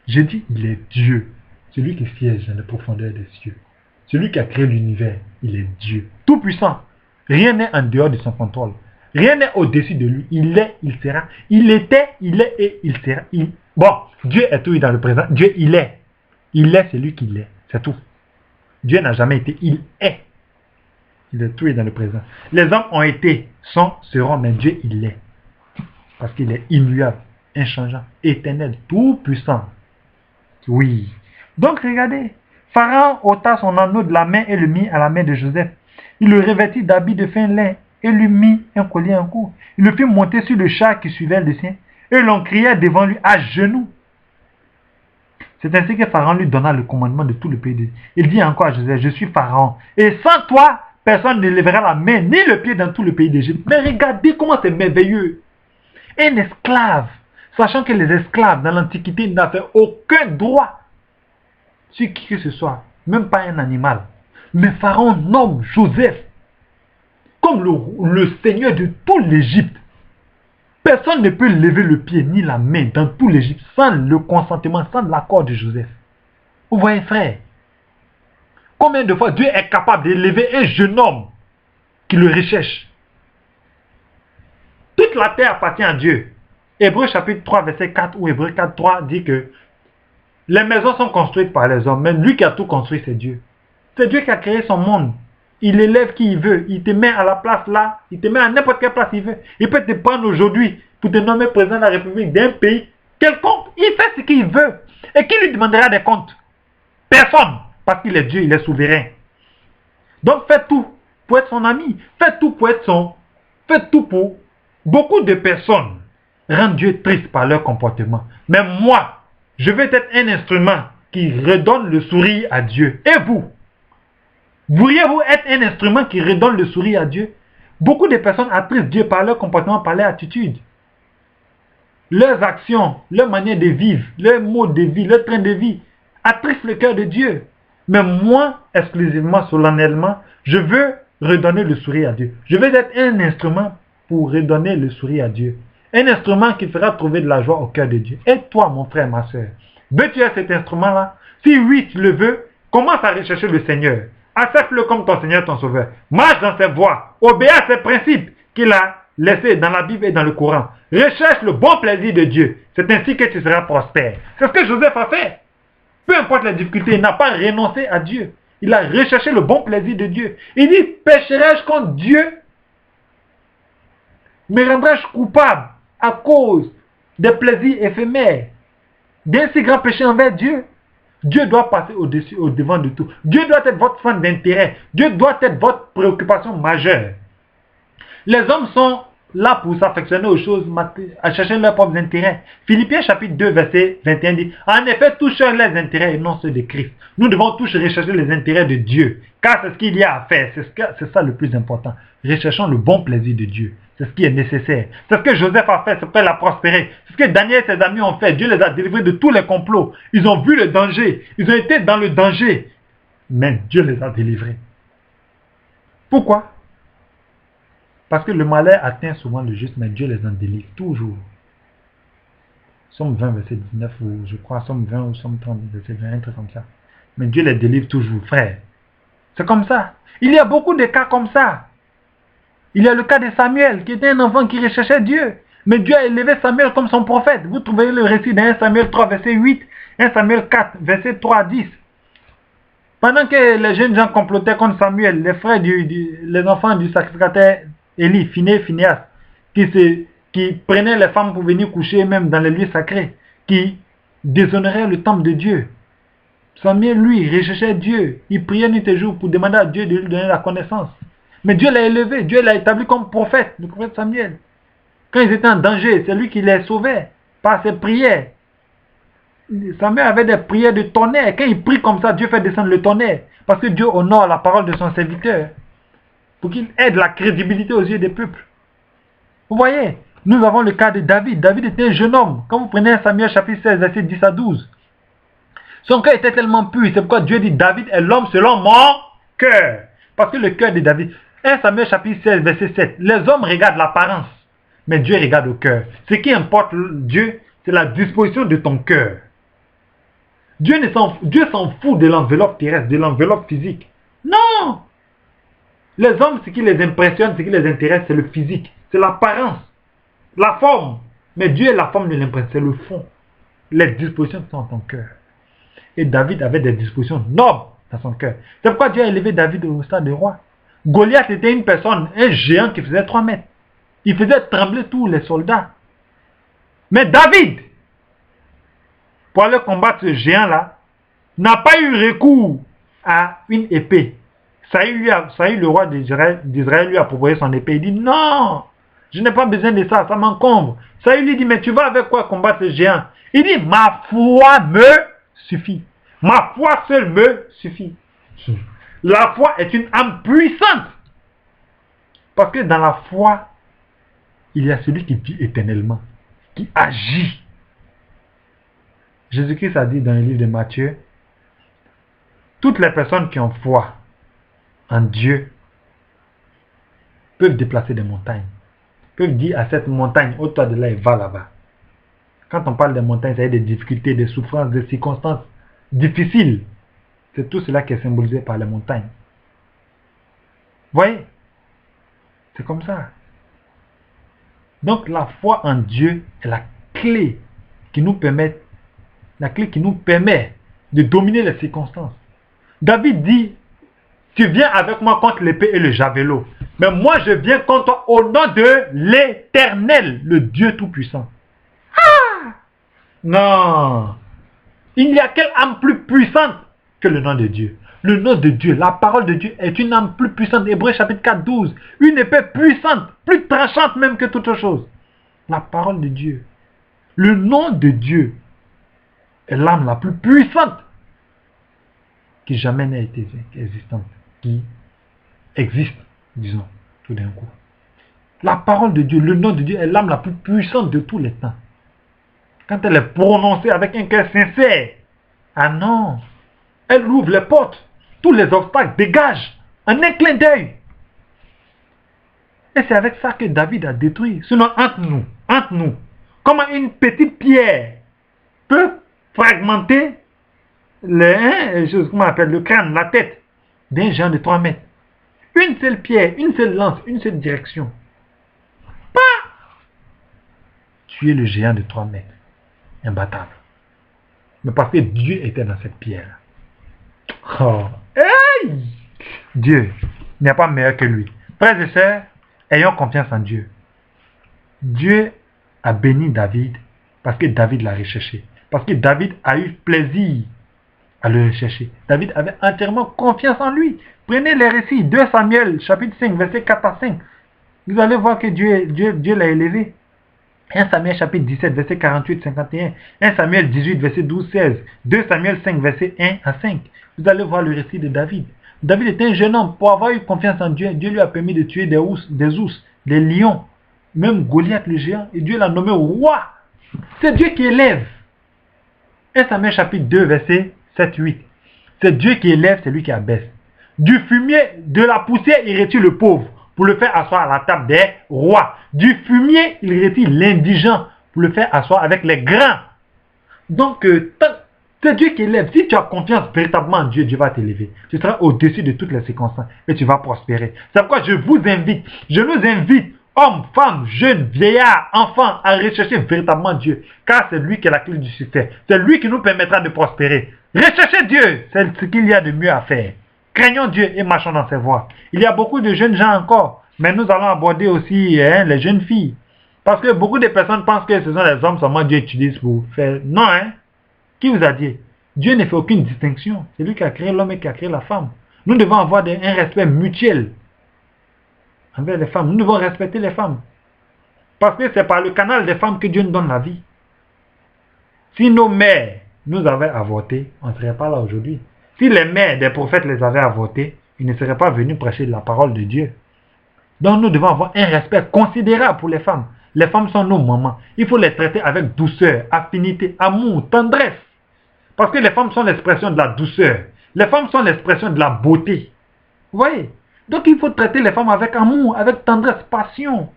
J'ai dit, il est Dieu. Celui qui siège dans les profondeurs des cieux. Celui qui a créé l'univers, il est Dieu. Tout puissant. Rien n'est en dehors de son contrôle. Rien n'est au-dessus de lui. Il est, il sera. Il était, il est et il sera. Bon, Dieu est tout dans le présent. Dieu, il est. Il est celui qu'il est. C'est tout. Dieu n'a jamais été. Il est. Il est tout dans le présent. Les hommes ont été, sont, seront, mais Dieu, il est. Parce qu'il est immuable, inchangeant, éternel, tout puissant. Oui. Donc, regardez. Pharaon ôta son anneau de la main et le mit à la main de Joseph. Il le revêtit d'habits de fin lin et lui mit un collier en cou. Il le fit monter sur le char qui suivait le sien. Et l'on criait devant lui à genoux. C'est ainsi que Pharaon lui donna le commandement de tout le pays. Il dit encore à Joseph, je suis Pharaon. Et sans toi, personne ne lèvera la main ni le pied dans tout le pays d'Égypte. Mais regardez comment c'est merveilleux. Un esclave, sachant que les esclaves dans l'Antiquité n'avaient aucun droit sur qui que ce soit, même pas un animal. Mais Pharaon nomme Joseph comme le seigneur de tout l'Égypte. Personne ne peut lever le pied ni la main dans tout l'Égypte sans le consentement, sans l'accord de Joseph. Vous voyez, frère, combien de fois Dieu est capable de lever un jeune homme qui le recherche. Toute la terre appartient à Dieu. Hébreux chapitre 3, verset 4 ou Hébreux 4, 3 dit que les maisons sont construites par les hommes, mais lui qui a tout construit, c'est Dieu. C'est Dieu qui a créé son monde. Il élève qui il veut. Il te met à la place là. Il te met à n'importe quelle place il veut. Il peut te prendre aujourd'hui pour te nommer président de la République d'un pays quelconque. Il fait ce qu'il veut. Et qui lui demandera des comptes? Personne. Parce qu'il est Dieu, il est souverain. Donc faites tout pour être son ami. Faites tout pour être son... Faites tout pour... Beaucoup de personnes rendent Dieu triste par leur comportement. Mais moi, je veux être un instrument qui redonne le sourire à Dieu. Et vous? Voudriez-vous être un instrument qui redonne le sourire à Dieu? Beaucoup de personnes attristent Dieu par leur comportement, par leur attitude. Leurs actions, leur manière de vivre, leur mode de vie, leur train de vie attristent le cœur de Dieu. Mais moi, exclusivement, solennellement, je veux redonner le sourire à Dieu. Je veux être un instrument pour redonner le sourire à Dieu. Un instrument qui fera trouver de la joie au cœur de Dieu. Et toi, mon frère, ma soeur, veux-tu être cet instrument-là? Si oui, tu le veux, commence à rechercher le Seigneur. Accepte-le comme ton Seigneur, ton Sauveur. Marche dans ses voies. Obéis à ses principes qu'il a laissés dans la Bible et dans le Coran. Recherche le bon plaisir de Dieu. C'est ainsi que tu seras prospère. C'est ce que Joseph a fait. Peu importe les difficultés, il n'a pas renoncé à Dieu. Il a recherché le bon plaisir de Dieu. Il dit, pécherai-je contre Dieu? Me rendrai-je coupable à cause des plaisirs éphémères, d'un si grand péché envers Dieu? Dieu doit passer au-dessus, au-devant de tout. Dieu doit être votre centre d'intérêt. Dieu doit être votre préoccupation majeure. Les hommes sont là pour s'affectionner aux choses, à chercher leurs propres intérêts. Philippiens chapitre 2, verset 21 dit, en effet, tous cherchent les intérêts et non ceux de Christ. Nous devons tous rechercher les intérêts de Dieu, car c'est ce qu'il y a à faire. C'est ça le plus important. Recherchons le bon plaisir de Dieu. C'est ce qui est nécessaire. C'est ce que Joseph a fait, c'est pour la prospérer. C'est ce que Daniel et ses amis ont fait. Dieu les a délivrés de tous les complots. Ils ont vu le danger. Ils ont été dans le danger. Mais Dieu les a délivrés. Pourquoi? Parce que le malheur atteint souvent le juste, mais Dieu les en délivre toujours. Somme 20, verset 19, ou je crois, Somme 20 ou Somme 30, verset 20, un truc comme ça. Mais Dieu les délivre toujours, frère. C'est comme ça. Il y a beaucoup de cas comme ça. Il y a le cas de Samuel, qui était un enfant qui recherchait Dieu. Mais Dieu a élevé Samuel comme son prophète. Vous trouvez le récit d'un Samuel 3, verset 8, 1 Samuel 4, verset 3 à 10. Pendant que les jeunes gens complotaient contre Samuel, les frères, les enfants du sacrificateur Élie, Phinéas, qui prenaient les femmes pour venir coucher même dans les lieux sacrés, qui déshonoraient le temple de Dieu. Samuel, lui, recherchait Dieu. Il priait nuit et jour pour demander à Dieu de lui donner la connaissance. Mais Dieu l'a élevé, Dieu l'a établi comme prophète, le prophète Samuel. Quand ils étaient en danger, c'est lui qui les sauvait par ses prières. Samuel avait des prières de tonnerre. Quand il prie comme ça, Dieu fait descendre le tonnerre. Parce que Dieu honore la parole de son serviteur. Pour qu'il aide la crédibilité aux yeux des peuples. Vous voyez, nous avons le cas de David. David était un jeune homme. Quand vous prenez Samuel chapitre 16, verset 10 à 12. Son cœur était tellement pur. C'est pourquoi Dieu dit, David est l'homme selon mon cœur. Parce que le cœur de David... 1 Samuel chapitre 16, verset 7. Les hommes regardent l'apparence, mais Dieu regarde au cœur. Ce qui importe Dieu, c'est la disposition de ton cœur. Dieu s'en fout de l'enveloppe terrestre, de l'enveloppe physique. Non! Les hommes, ce qui les impressionne, ce qui les intéresse, c'est le physique, c'est l'apparence, la forme. Mais Dieu, la forme de l'impression, c'est le fond. Les dispositions qui sont dans ton cœur. Et David avait des dispositions nobles dans son cœur. C'est pourquoi Dieu a élevé David au stade de roi. Goliath était une personne, un géant qui faisait 3 mètres. Il faisait trembler tous les soldats. Mais David, pour aller combattre ce géant-là, n'a pas eu recours à une épée. Saül, le roi d'Israël, lui a proposé son épée. Il dit non, je n'ai pas besoin de ça, ça m'encombre. Saül lui dit, mais tu vas avec quoi combattre ce géant? Il dit, ma foi me suffit. Ma foi seule me suffit. La foi est une âme puissante. Parce que dans la foi, il y a celui qui vit éternellement, qui agit. Jésus-Christ a dit dans le livre de Matthieu, toutes les personnes qui ont foi en Dieu peuvent déplacer des montagnes, peuvent dire à cette montagne, ôte-toi de là et va là-bas. Quand on parle des montagnes, ça y a des difficultés, des souffrances, des circonstances difficiles. C'est tout cela qui est symbolisé par les montagnes. Vous voyez? C'est comme ça. Donc la foi en Dieu est la clé qui nous permet, de dominer les circonstances. David dit, tu viens avec moi contre l'épée et le javelot. Mais moi je viens contre toi au nom de l'Éternel, le Dieu Tout-Puissant. Ah! Non. Il n'y a quelle âme plus puissante que le nom de Dieu. Le nom de Dieu, la parole de Dieu est une âme plus puissante. Hébreux chapitre 4, 12. Une épée puissante, plus tranchante même que toute chose. La parole de Dieu. Le nom de Dieu est l'âme la plus puissante qui jamais n'a été existante. Qui existe, disons, tout d'un coup. La parole de Dieu, le nom de Dieu est l'âme la plus puissante de tous les temps. Quand elle est prononcée avec un cœur sincère, ah non, elle ouvre les portes, tous les obstacles dégagent en un clin d'œil. Et c'est avec ça que David a détruit. Sinon, entre nous, comment une petite pierre peut fragmenter le crâne, la tête d'un géant de 3 mètres. Une seule pierre, une seule lance, une seule direction. Pas tuer le géant de 3 mètres. Imbattable. Mais parce que Dieu était dans cette pierre. Oh, hey! Dieu, il n'y a pas meilleur que lui. Frères et sœurs, ayons confiance en Dieu. Dieu a béni David parce que David l'a recherché. Parce que David a eu plaisir à le rechercher. David avait entièrement confiance en lui. Prenez les récits. 2 Samuel, chapitre 5, versets 4 à 5. Vous allez voir que Dieu l'a élevé. 1 Samuel chapitre 17, verset 48-51. 1 Samuel 18, verset 12-16. 2 Samuel 5, verset 1 à 5. Vous allez voir le récit de David. David était un jeune homme. Pour avoir eu confiance en Dieu, Dieu lui a permis de tuer des ours, des lions, même Goliath le géant. Et Dieu l'a nommé roi. C'est Dieu qui élève. 1 Samuel chapitre 2, verset 7-8. C'est Dieu qui élève, c'est lui qui abaisse. Du fumier, de la poussière, il retire le pauvre pour le faire asseoir à la table des rois. Du fumier, il retire l'indigent pour le faire asseoir avec les grands. Donc, c'est Dieu qui élève. Si tu as confiance véritablement en Dieu, Dieu va t'élever. Tu seras au-dessus de toutes les circonstances et tu vas prospérer. C'est pourquoi je vous invite, je nous invite, hommes, femmes, jeunes, vieillards, enfants, à rechercher véritablement Dieu. Car c'est lui qui est la clé du succès. C'est lui qui nous permettra de prospérer. Recherchez Dieu, c'est ce qu'il y a de mieux à faire. Craignons Dieu et marchons dans ses voies. Il y a beaucoup de jeunes gens encore, mais nous allons aborder aussi les jeunes filles. Parce que beaucoup de personnes pensent que ce sont les hommes seulement Dieu utilise pour faire. Non, hein? Qui vous a dit? Dieu ne fait aucune distinction. C'est lui qui a créé l'homme et qui a créé la femme. Nous devons avoir un respect mutuel envers les femmes. Nous devons respecter les femmes. Parce que c'est par le canal des femmes que Dieu nous donne la vie. Si nos mères nous avaient avorté, on ne serait pas là aujourd'hui. Si les mères des prophètes les avaient avortés, ils ne seraient pas venus prêcher la parole de Dieu. Donc nous devons avoir un respect considérable pour les femmes. Les femmes sont nos mamans. Il faut les traiter avec douceur, affinité, amour, tendresse. Parce que les femmes sont l'expression de la douceur. Les femmes sont l'expression de la beauté. Vous voyez? Donc il faut traiter les femmes avec amour, avec tendresse, passion,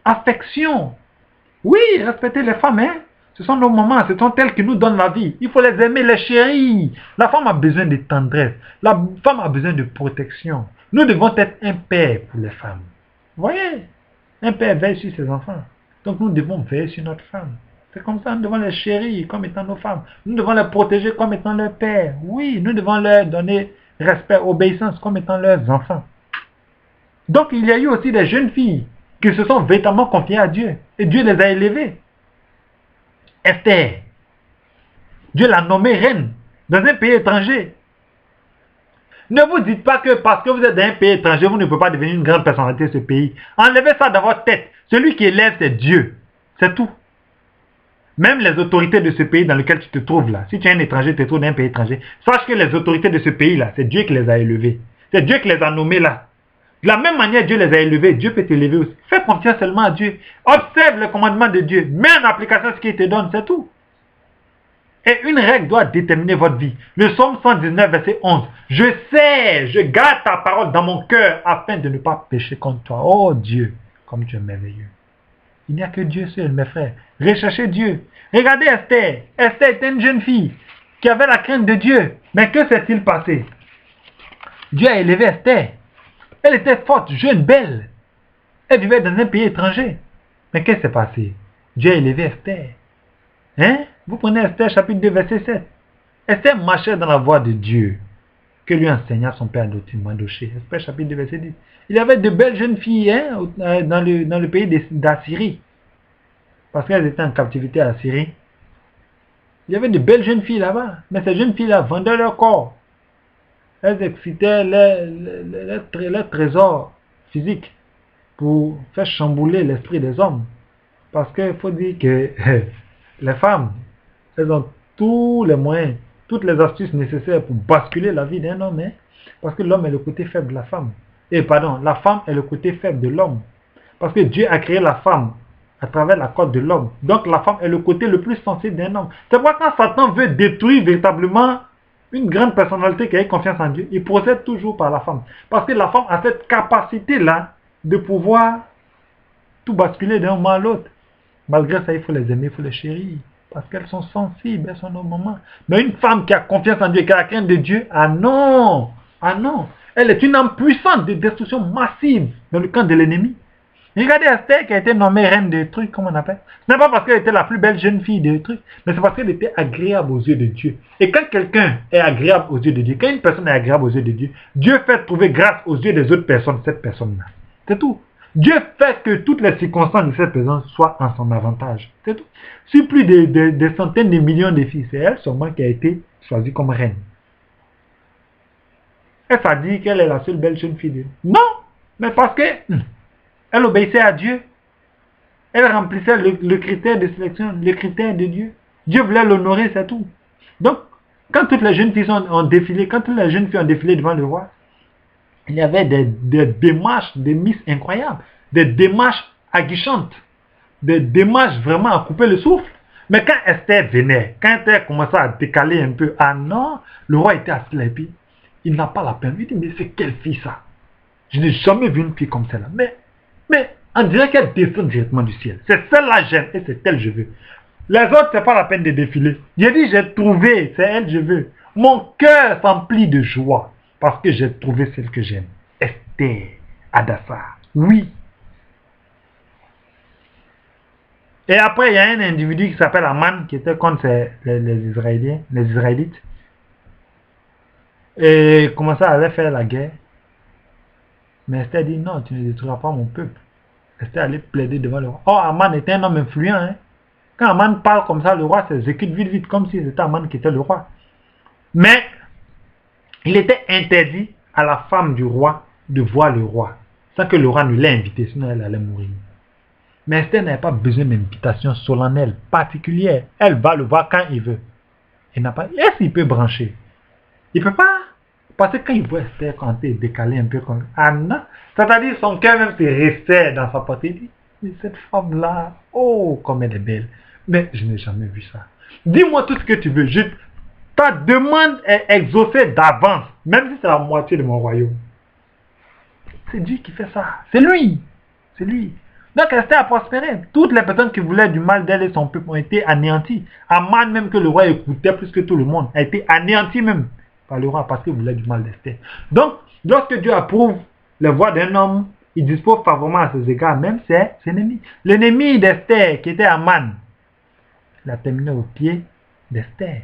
affection. Oui, respecter les femmes, hein? Ce sont nos mamans, ce sont elles qui nous donnent la vie. Il faut les aimer, les chérir. La femme a besoin de tendresse. La femme a besoin de protection. Nous devons être un père pour les femmes. Vous voyez? Un père veille sur ses enfants. Donc nous devons veiller sur notre femme. C'est comme ça, nous devons les chérir comme étant nos femmes. Nous devons les protéger comme étant leurs pères. Oui, nous devons leur donner respect, obéissance comme étant leurs enfants. Donc il y a eu aussi des jeunes filles qui se sont véritablement confiées à Dieu. Et Dieu les a élevées. Esther, Dieu l'a nommée reine dans un pays étranger. Ne vous dites pas que parce que vous êtes dans un pays étranger, vous ne pouvez pas devenir une grande personnalité de ce pays. Enlevez ça dans votre tête. Celui qui élève, c'est Dieu. C'est tout. Même les autorités de ce pays dans lequel tu te trouves là, si tu es un étranger, tu te trouves dans un pays étranger, sache que les autorités de ce pays là, c'est Dieu qui les a élevés. C'est Dieu qui les a nommés là. De la même manière, Dieu les a élevés, Dieu peut t'élever aussi. Fais confiance seulement à Dieu. Observe le commandement de Dieu. Mets en application ce qu'il te donne, c'est tout. Et une règle doit déterminer votre vie. Le psaume 119, verset 11. Je sais, je garde ta parole dans mon cœur afin de ne pas pécher contre toi. Oh Dieu, comme tu es merveilleux. Il n'y a que Dieu seul, mes frères. Recherchez Dieu. Regardez Esther. Esther était une jeune fille qui avait la crainte de Dieu. Mais que s'est-il passé? Dieu a élevé Esther. Elle était forte, jeune, belle. Elle vivait dans un pays étranger. Mais qu'est-ce qui s'est passé? Dieu a élevé Esther. Hein? Vous prenez Esther chapitre 2, verset 7. Esther marchait dans la voie de Dieu que lui enseigna son père Mardochée. Esther chapitre 2, verset 10. Il y avait de belles jeunes filles dans le pays d'Assyrie. Parce qu'elles étaient en captivité à Assyrie. Il y avait de belles jeunes filles là-bas. Mais ces jeunes filles-là vendaient leur corps. Elles excitaient les trésors physiques pour faire chambouler l'esprit des hommes. Parce qu'il faut dire que les femmes, elles ont tous les moyens, toutes les astuces nécessaires pour basculer la vie d'un homme. Hein? Parce que l'homme est le côté faible de la femme. La femme est le côté faible de l'homme. Parce que Dieu a créé la femme à travers la corde de l'homme. Donc la femme est le côté le plus sensible d'un homme. C'est pourquoi quand Satan veut détruire véritablement une grande personnalité qui a confiance en Dieu, il procède toujours par la femme. Parce que la femme a cette capacité-là de pouvoir tout basculer d'un moment à l'autre. Malgré ça, il faut les aimer, il faut les chérir. Parce qu'elles sont sensibles, elles sont nos mamans. Mais une femme qui a confiance en Dieu, qui a la crainte de Dieu, ah non! Ah non! Elle est une âme puissante de destruction massive dans le camp de l'ennemi. Regardez Esther qui a été nommée reine des trucs, comment on appelle. Ce n'est pas parce qu'elle était la plus belle jeune fille des trucs, mais c'est parce qu'elle était agréable aux yeux de Dieu. Et quand quelqu'un est agréable aux yeux de Dieu, quand une personne est agréable aux yeux de Dieu, Dieu fait trouver grâce aux yeux des autres personnes cette personne-là. C'est tout. Dieu fait que toutes les circonstances de cette personne soient en son avantage. C'est tout. Sur plus de centaines de millions de filles, c'est elle seulement qui a été choisie comme reine. Est-ce à dire qu'elle est la seule belle jeune fille de Dieu? Non, mais parce que elle obéissait à Dieu. Elle remplissait le critère de sélection, le critère de Dieu. Dieu voulait l'honorer, c'est tout. Donc, quand toutes les jeunes filles ont défilé, devant le roi, il y avait des démarches, des miss incroyables, des démarches aguichantes, des démarches vraiment à couper le souffle. Mais quand Esther venait, quand elle commençait à décaler un peu, ah non, le roi était assis là et puis il n'a pas la peine. Il dit, mais c'est quelle fille ça? Je n'ai jamais vu une fille comme celle-là. Mais on dirait qu'elle descend directement du ciel. C'est celle-là j'aime et c'est elle je veux. Les autres, c'est pas la peine de défiler. J'ai dit, j'ai trouvé, c'est elle je veux. Mon cœur s'emplit de joie parce que j'ai trouvé celle que j'aime. Esther, Adassa. Oui. Et après, il y a un individu qui s'appelle Aman qui était contre les Israélites. Et il commençait à aller faire la guerre. Mais Esther dit non, tu ne détruiras pas mon peuple. Esther allait plaider devant le roi. Oh, Aman était un homme influent. Hein? Quand Aman parle comme ça, le roi s'exécute vite, comme si c'était Aman qui était le roi. Mais il était interdit à la femme du roi de voir le roi, sans que le roi ne l'ait invité, sinon elle allait mourir. Mais Esther n'avait pas besoin d'invitation solennelle, particulière. Elle va le voir quand il veut. Il n'a pas. Est-ce qu'il peut brancher? Il ne peut pas. Parce que quand il voit Esther quand elle est décalée un peu comme Anna, c'est-à-dire son cœur même se resserre dans sa portée. Il dit, mais cette femme-là, oh, comme elle est belle. Mais je n'ai jamais vu ça. Dis-moi tout ce que tu veux. Ta demande est exaucée d'avance, même si c'est la moitié de mon royaume. C'est Dieu qui fait ça. C'est lui. C'est lui. Donc Esther a prospéré. Toutes les personnes qui voulaient du mal d'elle et son peuple ont été anéanties. Aman, même que le roi écoutait plus que tout le monde, a été anéanti même par le roi parce qu'il voulait du mal d'Esther. Donc, lorsque Dieu approuve les voies d'un homme, il dispose favorablement à ses égards, même ses ennemis. L'ennemi d'Esther, qui était Aman, il a terminé au pied d'Esther.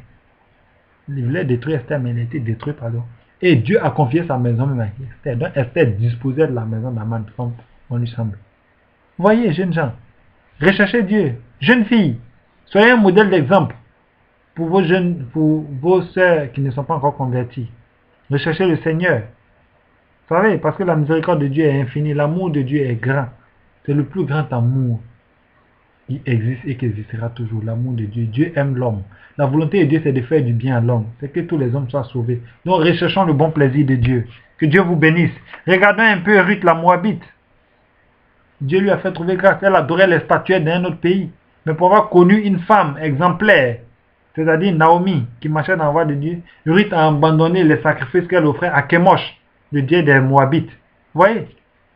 Il voulait détruire Esther, mais il a été détruit par l'eau. Et Dieu a confié sa maison même à Esther. Donc Esther disposait de la maison d'Aman comme on lui semble. Voyez, jeunes gens, recherchez Dieu. Jeunes filles, soyez un modèle d'exemple pour vos sœurs qui ne sont pas encore converties. Recherchez le Seigneur. Vous savez, parce que la miséricorde de Dieu est infinie, l'amour de Dieu est grand. C'est le plus grand amour qui existe et qui existera toujours, l'amour de Dieu. Dieu aime l'homme. La volonté de Dieu, c'est de faire du bien à l'homme. C'est que tous les hommes soient sauvés. Donc, recherchons le bon plaisir de Dieu. Que Dieu vous bénisse. Regardons un peu Ruth la Moabite. Dieu lui a fait trouver grâce. Elle adorait les statuettes d'un autre pays. Mais pour avoir connu une femme exemplaire, c'est-à-dire Naomi, qui marchait dans la voie de Dieu, Ruth a abandonné les sacrifices qu'elle offrait à Kemosh, le dieu des Moabites. Vous voyez?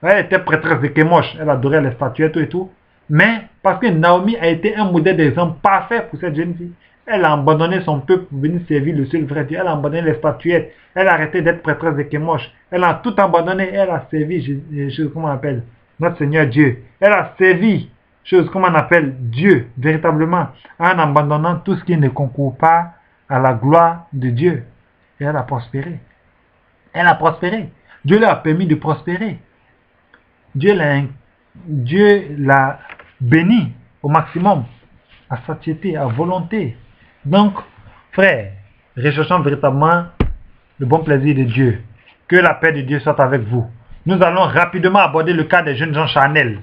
Elle était prêtresse de Kemosh. Elle adorait les statuettes et tout. Mais parce que Naomi a été un modèle d'exemple parfait pour cette jeune fille, elle a abandonné son peuple pour venir servir le seul vrai Dieu. Elle a abandonné les statuettes. Elle a arrêté d'être prêtresse de Kemosh. Elle a tout abandonné. Elle a servi, comment on appelle, notre Seigneur Dieu. Elle a servi, comment on appelle, Dieu, véritablement, en abandonnant tout ce qui ne concourt pas à la gloire de Dieu. Et elle a prospéré. Elle a prospéré. Dieu lui a permis de prospérer. Dieu l'a béni au maximum, à satiété, à volonté. Donc, frères, recherchons véritablement le bon plaisir de Dieu. Que la paix de Dieu soit avec vous. Nous allons rapidement aborder le cas des jeunes gens charnels.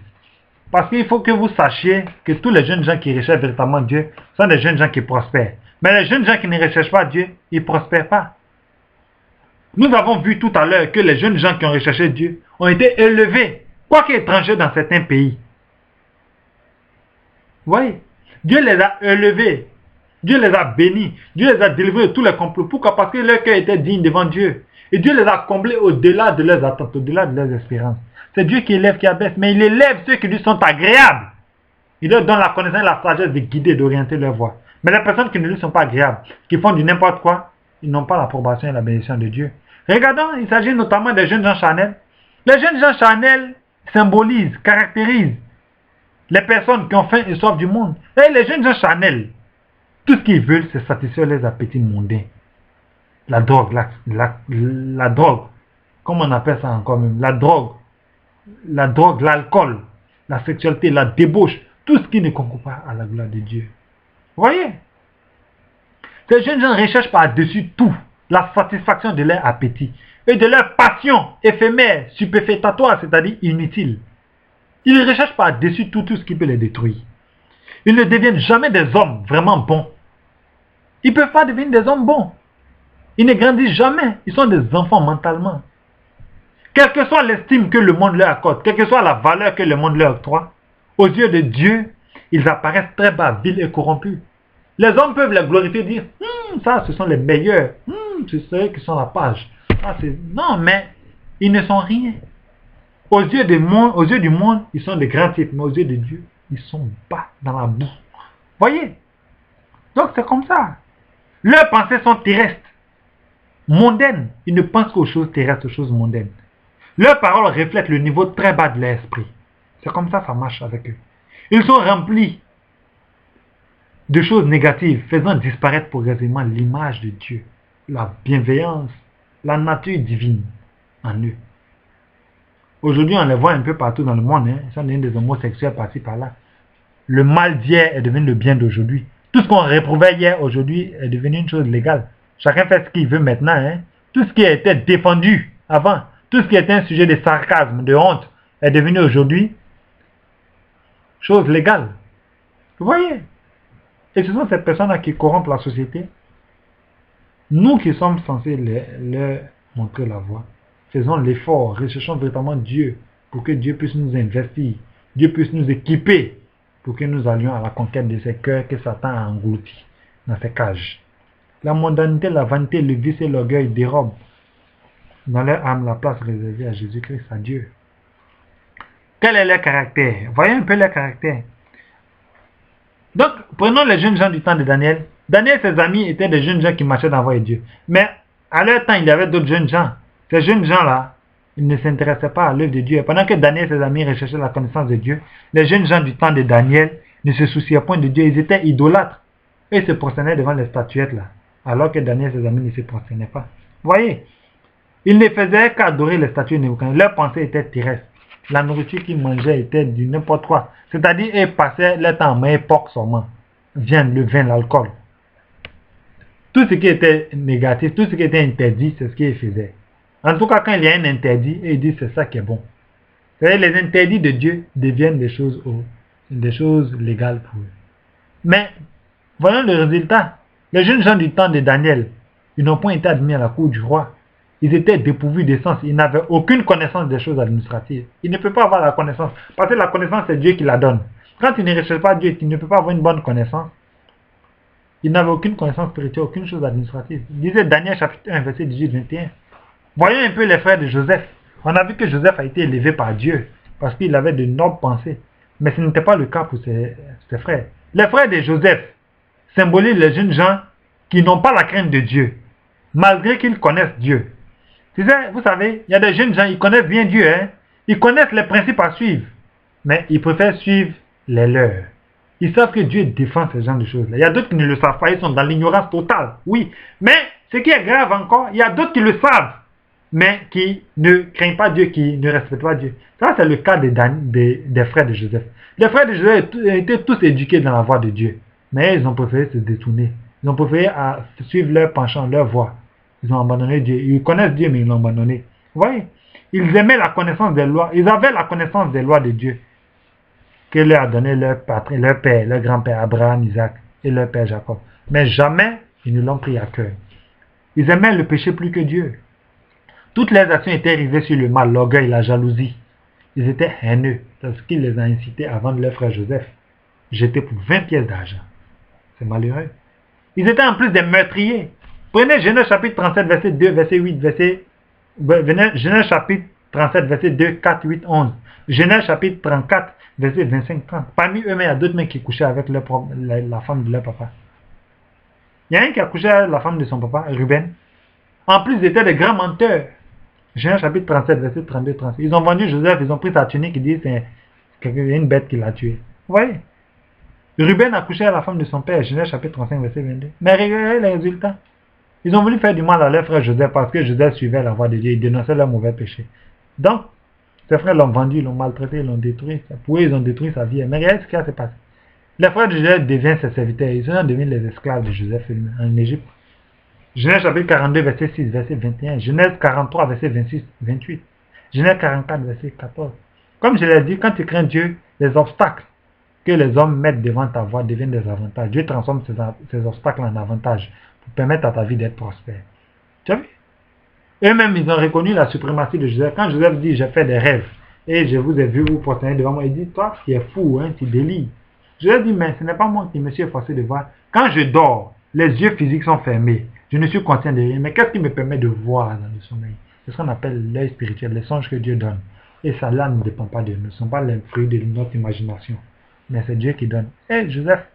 Parce qu'il faut que vous sachiez que tous les jeunes gens qui recherchent véritablement Dieu sont des jeunes gens qui prospèrent. Mais les jeunes gens qui ne recherchent pas Dieu, ils ne prospèrent pas. Nous avons vu tout à l'heure que les jeunes gens qui ont recherché Dieu ont été élevés, quoique étrangers dans certains pays. Vous voyez, Dieu les a élevés, Dieu les a bénis, Dieu les a délivrés de tous les complots. Pourquoi? Parce que leur cœur était digne devant Dieu. Et Dieu les a comblés au-delà de leurs attentes, au-delà de leurs espérances. C'est Dieu qui élève, qui abaisse, mais il élève ceux qui lui sont agréables. Il leur donne la connaissance et la sagesse de guider, d'orienter leur voie. Mais les personnes qui ne lui sont pas agréables, qui font du n'importe quoi, ils n'ont pas l'approbation et la bénédiction de Dieu. Regardons, il s'agit notamment des jeunes gens charnels. Les jeunes gens charnels symbolisent, caractérisent les personnes qui ont faim et soif du monde. Et les jeunes gens charnels, tout ce qu'ils veulent, c'est satisfaire les appétits mondains. La drogue, la drogue, comment on appelle ça encore même? La drogue, l'alcool, la sexualité, la débauche, tout ce qui ne concourt pas à la gloire de Dieu. Vous voyez? Ces jeunes gens recherchent par-dessus tout la satisfaction de leur appétit et de leur passion éphémère, superfétatoire, c'est-à-dire inutile. Ils recherchent par-dessus tout ce qui peut les détruire. Ils ne deviennent jamais des hommes vraiment bons. Ils ne peuvent pas devenir des hommes bons. Ils ne grandissent jamais. Ils sont des enfants mentalement. Quelle que soit l'estime que le monde leur accorde, quelle que soit la valeur que le monde leur octroie, aux yeux de Dieu, ils apparaissent très bas, vils et corrompus. Les hommes peuvent les glorifier et dire, ça, ce sont les meilleurs. C'est ceux qui sont à la page. Non, mais ils ne sont rien. Aux yeux du monde, ils sont de grands types, mais aux yeux de Dieu, ils sont bas dans la boue. Voyez? Donc c'est comme ça. Leurs pensées sont terrestres, mondaines. Ils ne pensent qu'aux choses terrestres, aux choses mondaines. Leurs paroles reflètent le niveau très bas de l'esprit. C'est comme ça marche avec eux. Ils sont remplis de choses négatives, faisant disparaître progressivement l'image de Dieu, la bienveillance, la nature divine en eux. Aujourd'hui, on les voit un peu partout dans le monde. Ils sont des homosexuels par-ci, par-là. Le mal d'hier est devenu le bien d'aujourd'hui. Tout ce qu'on réprouvait hier, aujourd'hui, est devenu une chose légale. Chacun fait ce qu'il veut maintenant. Tout ce qui était défendu avant, tout ce qui était un sujet de sarcasme, de honte, est devenu aujourd'hui chose légale. Vous voyez? Et ce sont ces personnes-là qui corrompent la société. Nous qui sommes censés leur montrer la voie, faisons l'effort, recherchons véritablement Dieu pour que Dieu puisse nous investir, Dieu puisse nous équiper pour que nous allions à la conquête de ces cœurs que Satan a engloutis dans ces cages. La mondanité, la vanité, le vice et l'orgueil dérobent dans leur âme la place réservée à Jésus-Christ, à Dieu. Quel est leur caractère? Voyez un peu leur caractère. Donc, prenons les jeunes gens du temps de Daniel. Daniel et ses amis étaient des jeunes gens qui marchaient dans la voie de Dieu. Mais à leur temps, il y avait d'autres jeunes gens. Ces jeunes gens-là, ils ne s'intéressaient pas à l'œuvre de Dieu. Et pendant que Daniel et ses amis recherchaient la connaissance de Dieu, les jeunes gens du temps de Daniel ne se souciaient point de Dieu. Ils étaient idolâtres. Et ils se prosternaient devant les statuettes là. Alors que Daniel et ses amis ne se prosternaient pas. Voyez, ils ne faisaient qu'adorer les statues de Leur pensée était terrestre. La nourriture qu'ils mangeaient était du n'importe quoi. C'est-à-dire, ils passaient leur temps à époque seulement. Viande, le vin, l'alcool. Tout ce qui était négatif, tout ce qui était interdit, c'est ce qu'ils faisaient. En tout cas, quand il y a un interdit, ils disent c'est ça qui est bon. C'est-à-dire, les interdits de Dieu deviennent des choses légales pour eux. Mais, voyons le résultat. Les jeunes gens du temps de Daniel, ils n'ont pas été admis à la cour du roi. Ils étaient dépourvus de sens. Ils n'avaient aucune connaissance des choses administratives. Ils ne peuvent pas avoir la connaissance. Parce que la connaissance, c'est Dieu qui la donne. Quand ils ne recherchent pas Dieu, ils ne peuvent pas avoir une bonne connaissance. Ils n'avaient aucune connaissance spirituelle, aucune chose administrative. Il disait Daniel chapitre 1, verset 18-21. Voyons un peu les frères de Joseph. On a vu que Joseph a été élevé par Dieu. Parce qu'il avait de nobles pensées. Mais ce n'était pas le cas pour ses frères. Les frères de Joseph symbolisent les jeunes gens qui n'ont pas la crainte de Dieu. Malgré qu'ils connaissent Dieu. Vous savez, il y a des jeunes gens, ils connaissent bien Dieu. Hein? Ils connaissent les principes à suivre. Mais ils préfèrent suivre les leurs. Ils savent que Dieu défend ce genre de choses-là. Il y a d'autres qui ne le savent pas, ils sont dans l'ignorance totale. Oui. Mais ce qui est grave encore, il y a d'autres qui le savent. Mais qui ne craignent pas Dieu, qui ne respectent pas Dieu. Ça, c'est le cas des frères de Joseph. Les frères de Joseph étaient tous éduqués dans la voie de Dieu. Mais ils ont préféré se détourner. Ils ont préféré suivre leur penchant, leur voie. Ils ont abandonné Dieu. Ils connaissent Dieu, mais ils l'ont abandonné. Vous voyez? Ils aimaient la connaissance des lois. Ils avaient la connaissance des lois de Dieu que leur a donné leur patrie, leur père, leur grand-père Abraham, Isaac et leur père Jacob. Mais jamais ils ne l'ont pris à cœur. Ils aimaient le péché plus que Dieu. Toutes leurs actions étaient rivées sur le mal, l'orgueil, la jalousie. Ils étaient haineux. C'est ce qui les a incités à vendre leur frère Joseph, jeté pour 20 pièces d'argent. C'est malheureux. Ils étaient en plus des meurtriers. Prenez Genèse chapitre 37, verset 2, verset 8, Genèse chapitre 37, verset 2, 4, 8, 11. Genèse chapitre 34, verset 25, 30. Parmi eux-mêmes, il y a d'autres mecs qui couchaient avec la femme de leur papa. Il y a un qui a couché avec la femme de son papa, Ruben. En plus, ils étaient des grands menteurs. Genèse chapitre 37, verset 32, 36. Ils ont vendu Joseph, ils ont pris sa tunique, ils disent c'est une bête qui l'a tué. Vous voyez? Ruben a couché à la femme de son père, Genèse chapitre 35, verset 22. Mais regardez les résultats. Ils ont voulu faire du mal à leur frère Joseph parce que Joseph suivait la voie de Dieu, il dénonçait leur mauvais péché. Donc, ses frères l'ont vendu, l'ont maltraité, l'ont détruit. Pour eux, ils ont détruit sa vie. Mais regardez ce qui s'est passé. Les frères de Joseph deviennent ses serviteurs. Ils sont devenus les esclaves de Joseph en Égypte. Genèse chapitre 42, verset 6, verset 21. Genèse 43, verset 26, 28. Genèse 44, verset 14. Comme je l'ai dit, quand tu crains Dieu, les obstacles que les hommes mettent devant ta voie deviennent des avantages. Dieu transforme ces obstacles en avantages pour permettre à ta vie d'être prospère. Tu as vu? Eux-mêmes, ils ont reconnu la suprématie de Joseph. Quand Joseph dit, j'ai fait des rêves et je vous ai vu vous prosterner devant moi, il dit, toi, tu es fou, hein, tu délires. Joseph dit, mais ce n'est pas moi qui me suis forcé de voir. Quand je dors, les yeux physiques sont fermés. Je ne suis conscient de rien. Mais qu'est-ce qui me permet de voir dans le sommeil? C'est ce qu'on appelle l'œil spirituel, les songes que Dieu donne. Et ça, là, ne dépend pas de nous. Ce ne sont pas les fruits de notre imagination. Mais c'est Dieu qui donne. Et Joseph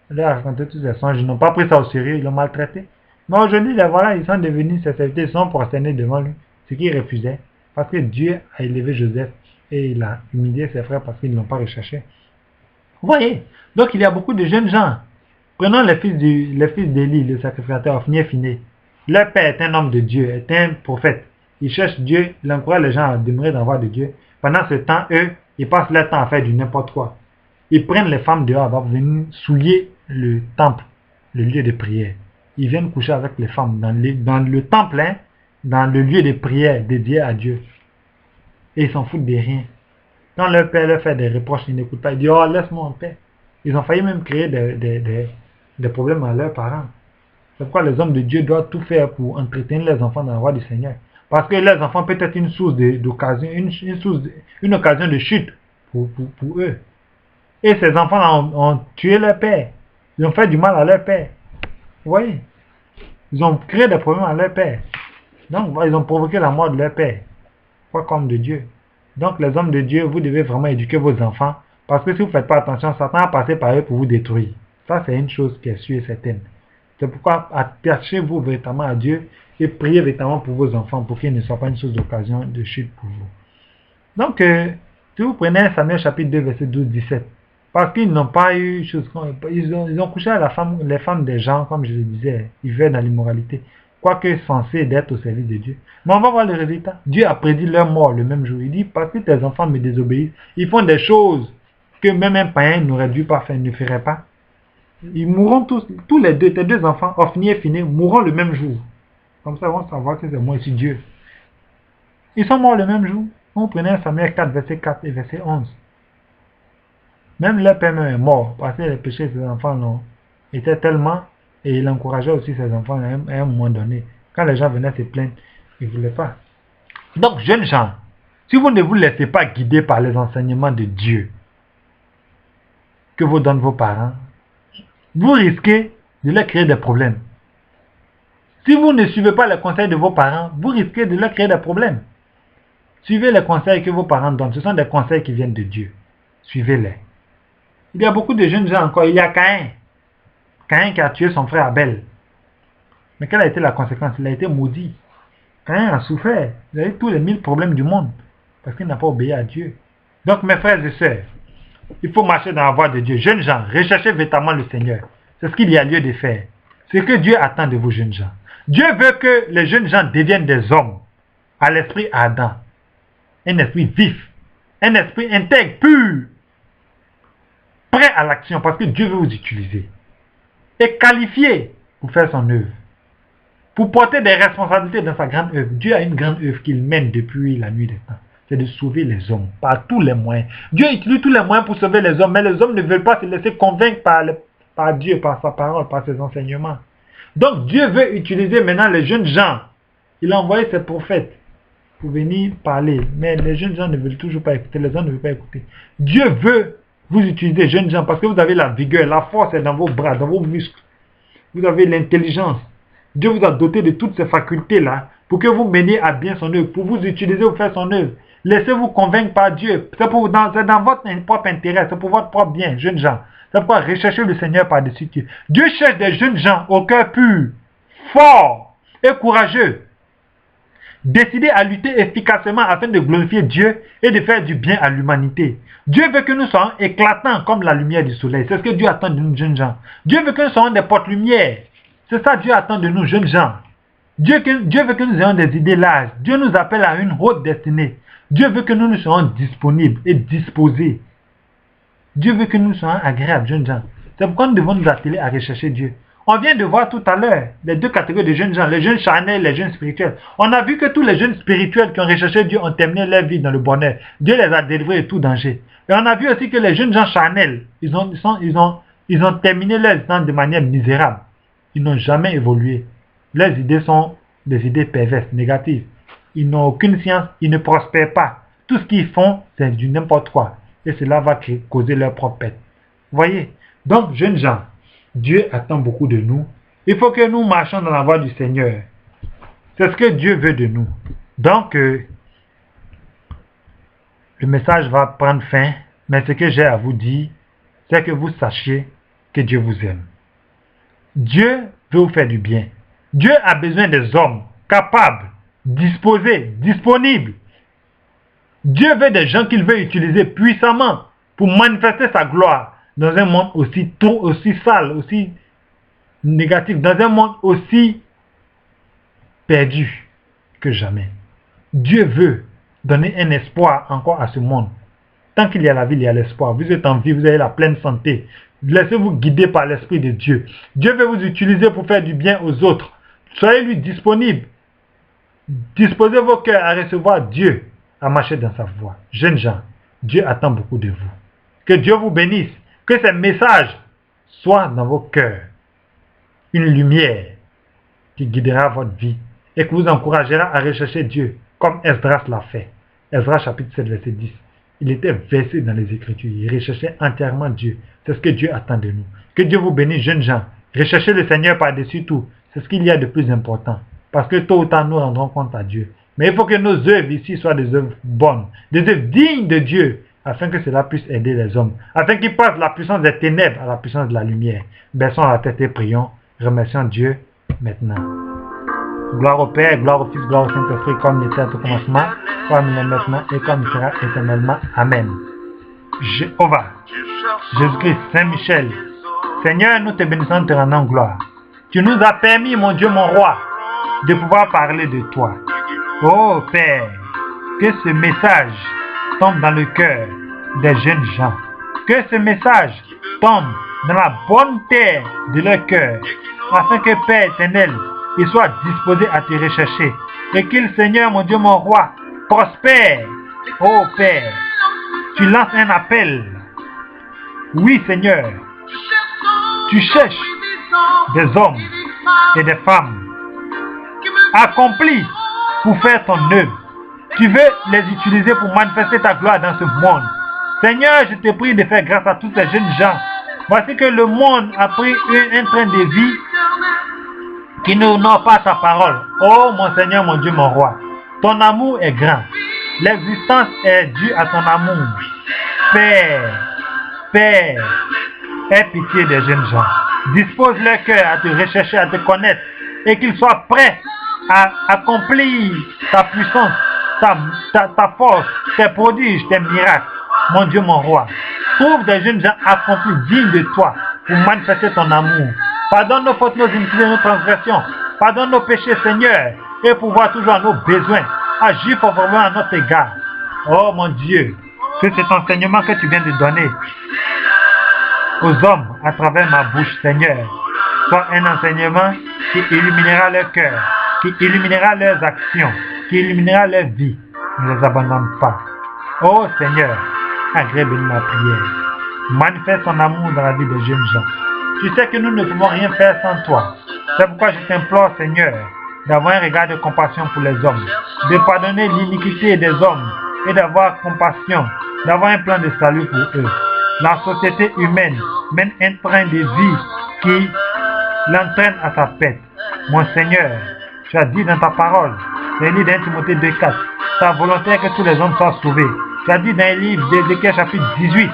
leur a raconté tous ces songes. Ils n'ont pas pris ça au sérieux. Ils l'ont maltraité. Mais aujourd'hui, voilà, ils sont devenus ses serviteurs. Ils sont prosternés devant lui. Ce qu'ils refusaient. Parce que Dieu a élevé Joseph. Et il a humilié ses frères parce qu'ils ne l'ont pas recherché. Vous voyez? Donc, il y a beaucoup de jeunes gens. Prenons les fils d'Élie, le sacrificateur, Ophni et Phiné. Leur père est un homme de Dieu, est un prophète. Il cherche Dieu, il encourage les gens à demeurer dans la voie de Dieu. Pendant ce temps, eux, ils passent leur temps à faire du n'importe quoi. Ils prennent les femmes dehors pour venir souiller le temple, le lieu de prière. Ils viennent coucher avec les femmes dans le temple, hein, dans le lieu de prière dédié à Dieu. Et ils s'en foutent de rien. Quand leur père leur fait des reproches, ils n'écoutent pas. Ils disent, oh, laisse-moi en paix. Ils ont failli même créer des problèmes à leurs parents. C'est pourquoi les hommes de Dieu doivent tout faire pour entretenir les enfants dans la voie du Seigneur. Parce que les enfants peuvent être une source d'occasion, une occasion de chute pour eux. Et ces enfants ont tué leur père. Ils ont fait du mal à leur père. Vous voyez? Ils ont créé des problèmes à leur père. Donc, ils ont provoqué la mort de leur père. Pas comme de Dieu. Donc les hommes de Dieu, vous devez vraiment éduquer vos enfants. Parce que si vous ne faites pas attention, Satan va passer par eux pour vous détruire. Ça, c'est une chose qui est sûre et certaine. C'est pourquoi attachez-vous véritablement à Dieu et priez véritablement pour vos enfants pour qu'ils ne soient pas une source d'occasion de chute pour vous. Donc, si vous prenez Samuel chapitre 2, verset 12-17, parce qu'ils n'ont pas eu chose, ils ont couché à les femmes des gens, comme je le disais, ils vivaient dans l'immoralité, quoique censés d'être au service de Dieu. Mais on va voir le résultat. Dieu a prédit leur mort le même jour. Il dit, parce que tes enfants me désobéissent, ils font des choses que même un païen n'aurait dû pas faire, ne ferait pas. Ils mourront tous les deux, tes deux enfants, Ophni et Phiné, mourront le même jour. Comme ça, on va savoir que c'est moi ici Dieu. Ils sont morts le même jour. On prenait Samuel 4, verset 4 et verset 11. Même leur père est mort, parce que les péchés de ses enfants étaient tellement, et il encourageait aussi ses enfants à un moment donné. Quand les gens venaient se plaindre, ils ne voulaient pas. Donc, jeunes gens, si vous ne vous laissez pas guider par les enseignements de Dieu que vous donnent vos parents, vous risquez de leur créer des problèmes. Si vous ne suivez pas les conseils de vos parents, vous risquez de leur créer des problèmes. Suivez les conseils que vos parents donnent. Ce sont des conseils qui viennent de Dieu. Suivez-les. Il y a beaucoup de jeunes gens encore. Il y a Caïn. Caïn qui a tué son frère Abel. Mais quelle a été la conséquence? Il a été maudit. Caïn a souffert. Il a eu tous les 1000 problèmes du monde. Parce qu'il n'a pas obéi à Dieu. Donc mes frères et sœurs, il faut marcher dans la voie de Dieu. Jeunes gens, recherchez véritablement le Seigneur. C'est ce qu'il y a lieu de faire. C'est ce que Dieu attend de vous, jeunes gens. Dieu veut que les jeunes gens deviennent des hommes à l'esprit ardent. Un esprit vif. Un esprit intègre, pur. Prêt à l'action parce que Dieu veut vous utiliser. Et qualifié pour faire son œuvre. Pour porter des responsabilités dans sa grande œuvre. Dieu a une grande œuvre qu'il mène depuis la nuit des temps. C'est de sauver les hommes par tous les moyens. Dieu utilise tous les moyens pour sauver les hommes, mais les hommes ne veulent pas se laisser convaincre par Dieu, par sa parole, par ses enseignements. Donc Dieu veut utiliser maintenant les jeunes gens. Il a envoyé ses prophètes pour venir parler. Mais les jeunes gens ne veulent toujours pas écouter. Les hommes ne veulent pas écouter. Dieu veut vous utiliser, jeunes gens, parce que vous avez la vigueur, la force est dans vos bras, dans vos muscles. Vous avez l'intelligence. Dieu vous a doté de toutes ces facultés-là pour que vous meniez à bien son œuvre, pour vous utiliser pour faire son œuvre. Laissez-vous convaincre par Dieu. C'est dans votre propre intérêt, c'est pour votre propre bien, jeunes gens. C'est pourquoi recherchez le Seigneur par-dessus Dieu. Dieu cherche des jeunes gens au cœur pur, forts et courageux, décidés à lutter efficacement afin de glorifier Dieu et de faire du bien à l'humanité. Dieu veut que nous soyons éclatants comme la lumière du soleil. C'est ce que Dieu attend de nous, jeunes gens. Dieu veut que nous soyons des porte-lumière. C'est ça que Dieu attend de nous, jeunes gens. Dieu veut que nous ayons des idées larges. Dieu nous appelle à une haute destinée. Dieu veut que nous soyons disponibles et disposés. Dieu veut que nous soyons agréables, jeunes gens. C'est pourquoi nous devons nous atteler à rechercher Dieu. On vient de voir tout à l'heure les deux catégories de jeunes gens, les jeunes charnels et les jeunes spirituels. On a vu que tous les jeunes spirituels qui ont recherché Dieu ont terminé leur vie dans le bonheur. Dieu les a délivrés de tout danger. Et on a vu aussi que les jeunes gens charnels, ils ont terminé leur temps de manière misérable. Ils n'ont jamais évolué. Leurs idées sont des idées perverses, négatives. Ils n'ont aucune science, ils ne prospèrent pas. Tout ce qu'ils font, c'est du n'importe quoi. Et cela va causer leur propre pète. Voyez? Donc, jeunes gens, Dieu attend beaucoup de nous. Il faut que nous marchions dans la voie du Seigneur. C'est ce que Dieu veut de nous. Donc, le message va prendre fin. Mais ce que j'ai à vous dire, c'est que vous sachiez que Dieu vous aime. Dieu veut vous faire du bien. Dieu a besoin des hommes capables, disposés, disponibles. Dieu veut des gens qu'il veut utiliser puissamment pour manifester sa gloire dans un monde aussi sale, aussi négatif, dans un monde aussi perdu que jamais. Dieu veut donner un espoir encore à ce monde. Tant qu'il y a la vie, il y a l'espoir. Vous êtes en vie, vous avez la pleine santé. Laissez-vous guider par l'Esprit de Dieu. Dieu veut vous utiliser pour faire du bien aux autres. Soyez lui disponible. Disposez vos cœurs à recevoir Dieu, à marcher dans sa voie. Jeunes gens, Dieu attend beaucoup de vous. Que Dieu vous bénisse. Que ces messages soient dans vos cœurs. Une lumière qui guidera votre vie et qui vous encouragera à rechercher Dieu, comme Esdras l'a fait. Esdras chapitre 7, verset 10. Il était versé dans les Écritures. Il recherchait entièrement Dieu. C'est ce que Dieu attend de nous. Que Dieu vous bénisse, jeunes gens. Recherchez le Seigneur par-dessus tout. C'est ce qu'il y a de plus important. Parce que tôt ou tard, nous rendrons compte à Dieu. Mais il faut que nos œuvres ici soient des œuvres bonnes, des œuvres dignes de Dieu, afin que cela puisse aider les hommes, afin qu'ils passent de la puissance des ténèbres à la puissance de la lumière. Baissons la tête et prions, remercions Dieu maintenant. Gloire au Père, gloire au Fils, gloire au Saint-Esprit, comme il était au commencement, comme il est maintenant et comme il sera éternellement. Amen. Jéhovah, Jésus-Christ, Saint-Michel, Seigneur, nous te bénissons, te rendons gloire. Tu nous as permis, mon Dieu, mon roi, de pouvoir parler de toi. Oh Père, que ce message tombe dans le cœur des jeunes gens. Que ce message tombe dans la bonne terre de leur cœur, afin que Père éternel, ils soient disposés à te rechercher. Et qu'il, Seigneur, mon Dieu, mon roi, prospère. Oh Père, tu lances un appel. Oui, Seigneur, tu cherches des hommes et des femmes accomplis pour faire ton œuvre. Tu veux les utiliser pour manifester ta gloire dans ce monde. Seigneur, je te prie de faire grâce à tous ces jeunes gens. Voici que le monde a pris un train de vie qui n'honore pas ta parole. Oh mon Seigneur, mon Dieu, mon roi, ton amour est grand. L'existence est due à ton amour. Père, aie pitié des jeunes gens. Dispose leur cœur à te rechercher, à te connaître, et qu'ils soient prêts à accomplir ta puissance, ta force, tes prodiges, tes miracles. Mon Dieu, mon roi, trouve des jeunes gens accomplis, dignes de toi, pour manifester ton amour. Pardonne nos fautes, nos iniquités, nos transgressions. Pardonne nos péchés, Seigneur, et pour voir toujours nos besoins. Agis favorablement à notre égard. Oh mon Dieu, que cet enseignement que tu viens de donner aux hommes à travers ma bouche, Seigneur, soit un enseignement qui illuminera leur cœur, qui illuminera leurs actions, qui illuminera leur vie. Ne les abandonne pas. Oh Seigneur, agrée ma prière. Manifeste ton amour dans la vie des jeunes gens. Tu sais que nous ne pouvons rien faire sans toi. C'est pourquoi je t'implore, Seigneur, d'avoir un regard de compassion pour les hommes, de pardonner l'iniquité des hommes et d'avoir compassion, d'avoir un plan de salut pour eux. La société humaine mène un train de vie qui l'entraîne à sa perte. Mon Seigneur, tu as dit dans ta parole, dans le livre d'Un Timothée 2,4, ta volonté est que tous les hommes soient sauvés. Tu as dit dans le livre d'Ézéchiel chapitre 18,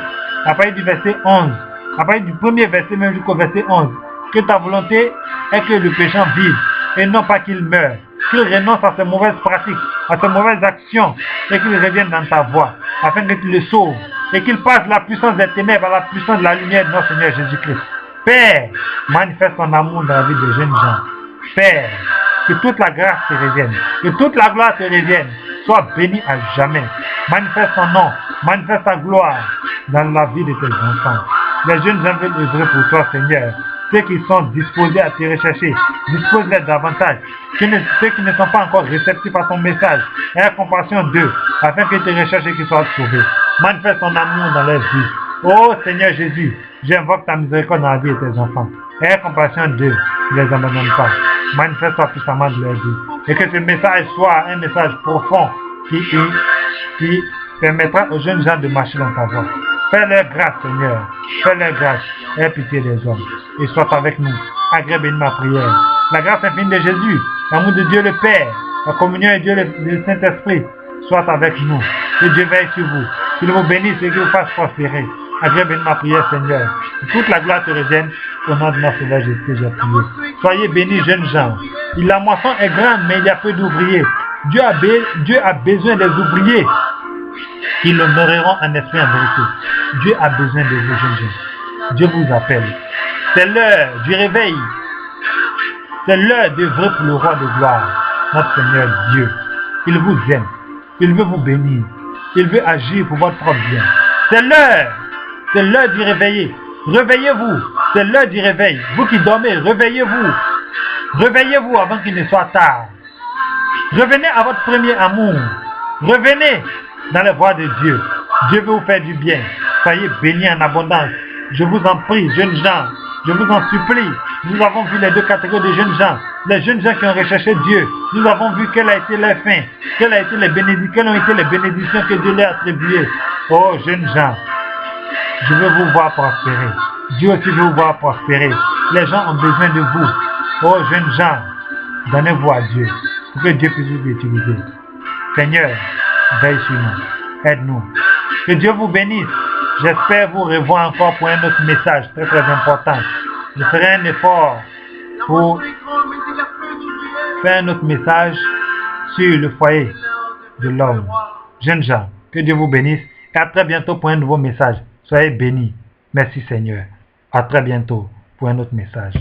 à partir du verset 11, à partir du premier verset même jusqu'au verset 11, que ta volonté est que le pécheur vive et non pas qu'il meure, qu'il renonce à ses mauvaises pratiques, à ses mauvaises actions et qu'il revienne dans ta voie, afin que tu le sauves et qu'il passe de la puissance des ténèbres à la puissance de la lumière de notre Seigneur Jésus-Christ. Père, manifeste ton amour dans la vie des jeunes gens. Père, que toute la grâce te revienne, que toute la gloire te revienne. Sois béni à jamais. Manifeste ton nom, manifeste ta gloire dans la vie de tes enfants. Les jeunes gens veulent œuvrer pour toi, Seigneur. Ceux qui sont disposés à te rechercher, dispose-les davantage. Ceux qui ne sont pas encore réceptifs à ton message, aie compassion d'eux, afin qu'ils te recherchent et qu'ils soient sauvés. Manifeste ton amour dans leur vie. Oh Seigneur Jésus, j'invoque ta miséricorde dans la vie de tes enfants. Aie compassion d'eux, ne les abandonne pas. Manifeste-toi puissamment de leur vie. Et que ce message soit un message profond qui permettra aux jeunes gens de marcher dans ta voie. Fais leur grâce, Seigneur. Fais leur grâce. Aie pitié des hommes. Et sois avec nous. Agrée bénis ma prière. La grâce infinie de Jésus, l'amour de Dieu le Père, la communion de Dieu le Saint-Esprit, soit avec nous. Que Dieu veille sur vous. Qu'il vous bénisse et qu'il vous fasse prospérer. Agrée bénis ma prière, Seigneur. Que toute la gloire te revienne. Au nom de notre Sauveur Jésus, j'ai prié. Soyez bénis, jeunes gens. La moisson est grande, mais il y a peu d'ouvriers. Dieu a besoin des ouvriers qui l'honoreront en esprit et en vérité. Dieu a besoin de vous, jeunes gens. Dieu vous appelle. C'est l'heure du réveil. C'est l'heure d'œuvrer pour le roi de gloire, notre Seigneur Dieu. Il vous aime. Il veut vous bénir. Il veut agir pour votre propre bien. C'est l'heure. C'est l'heure du réveil. Réveillez-vous. C'est l'heure du réveil. Vous qui dormez, réveillez-vous. Réveillez-vous avant qu'il ne soit tard. Revenez à votre premier amour. Revenez dans les voies de Dieu. Dieu veut vous faire du bien. Soyez bénis en abondance. Je vous en prie, jeunes gens. Je vous en supplie. Nous avons vu les deux catégories de jeunes gens. Les jeunes gens qui ont recherché Dieu. Nous avons vu quelle a été leur fin. Quelles ont été les bénédictions que Dieu leur a attribuées. Oh, jeunes gens. Je veux vous voir prospérer. Dieu aussi veut vous voir prospérer. Les gens ont besoin de vous. Oh, jeunes gens, donnez-vous à Dieu pour que Dieu puisse vous utiliser. Seigneur, veille sur nous. Aide-nous. Que Dieu vous bénisse. J'espère vous revoir encore pour un autre message très très important. Je ferai un effort pour faire un autre message sur le foyer de l'homme. Jeunes gens, que Dieu vous bénisse et à très bientôt pour un nouveau message. Soyez bénis. Merci Seigneur. À très bientôt pour un autre message.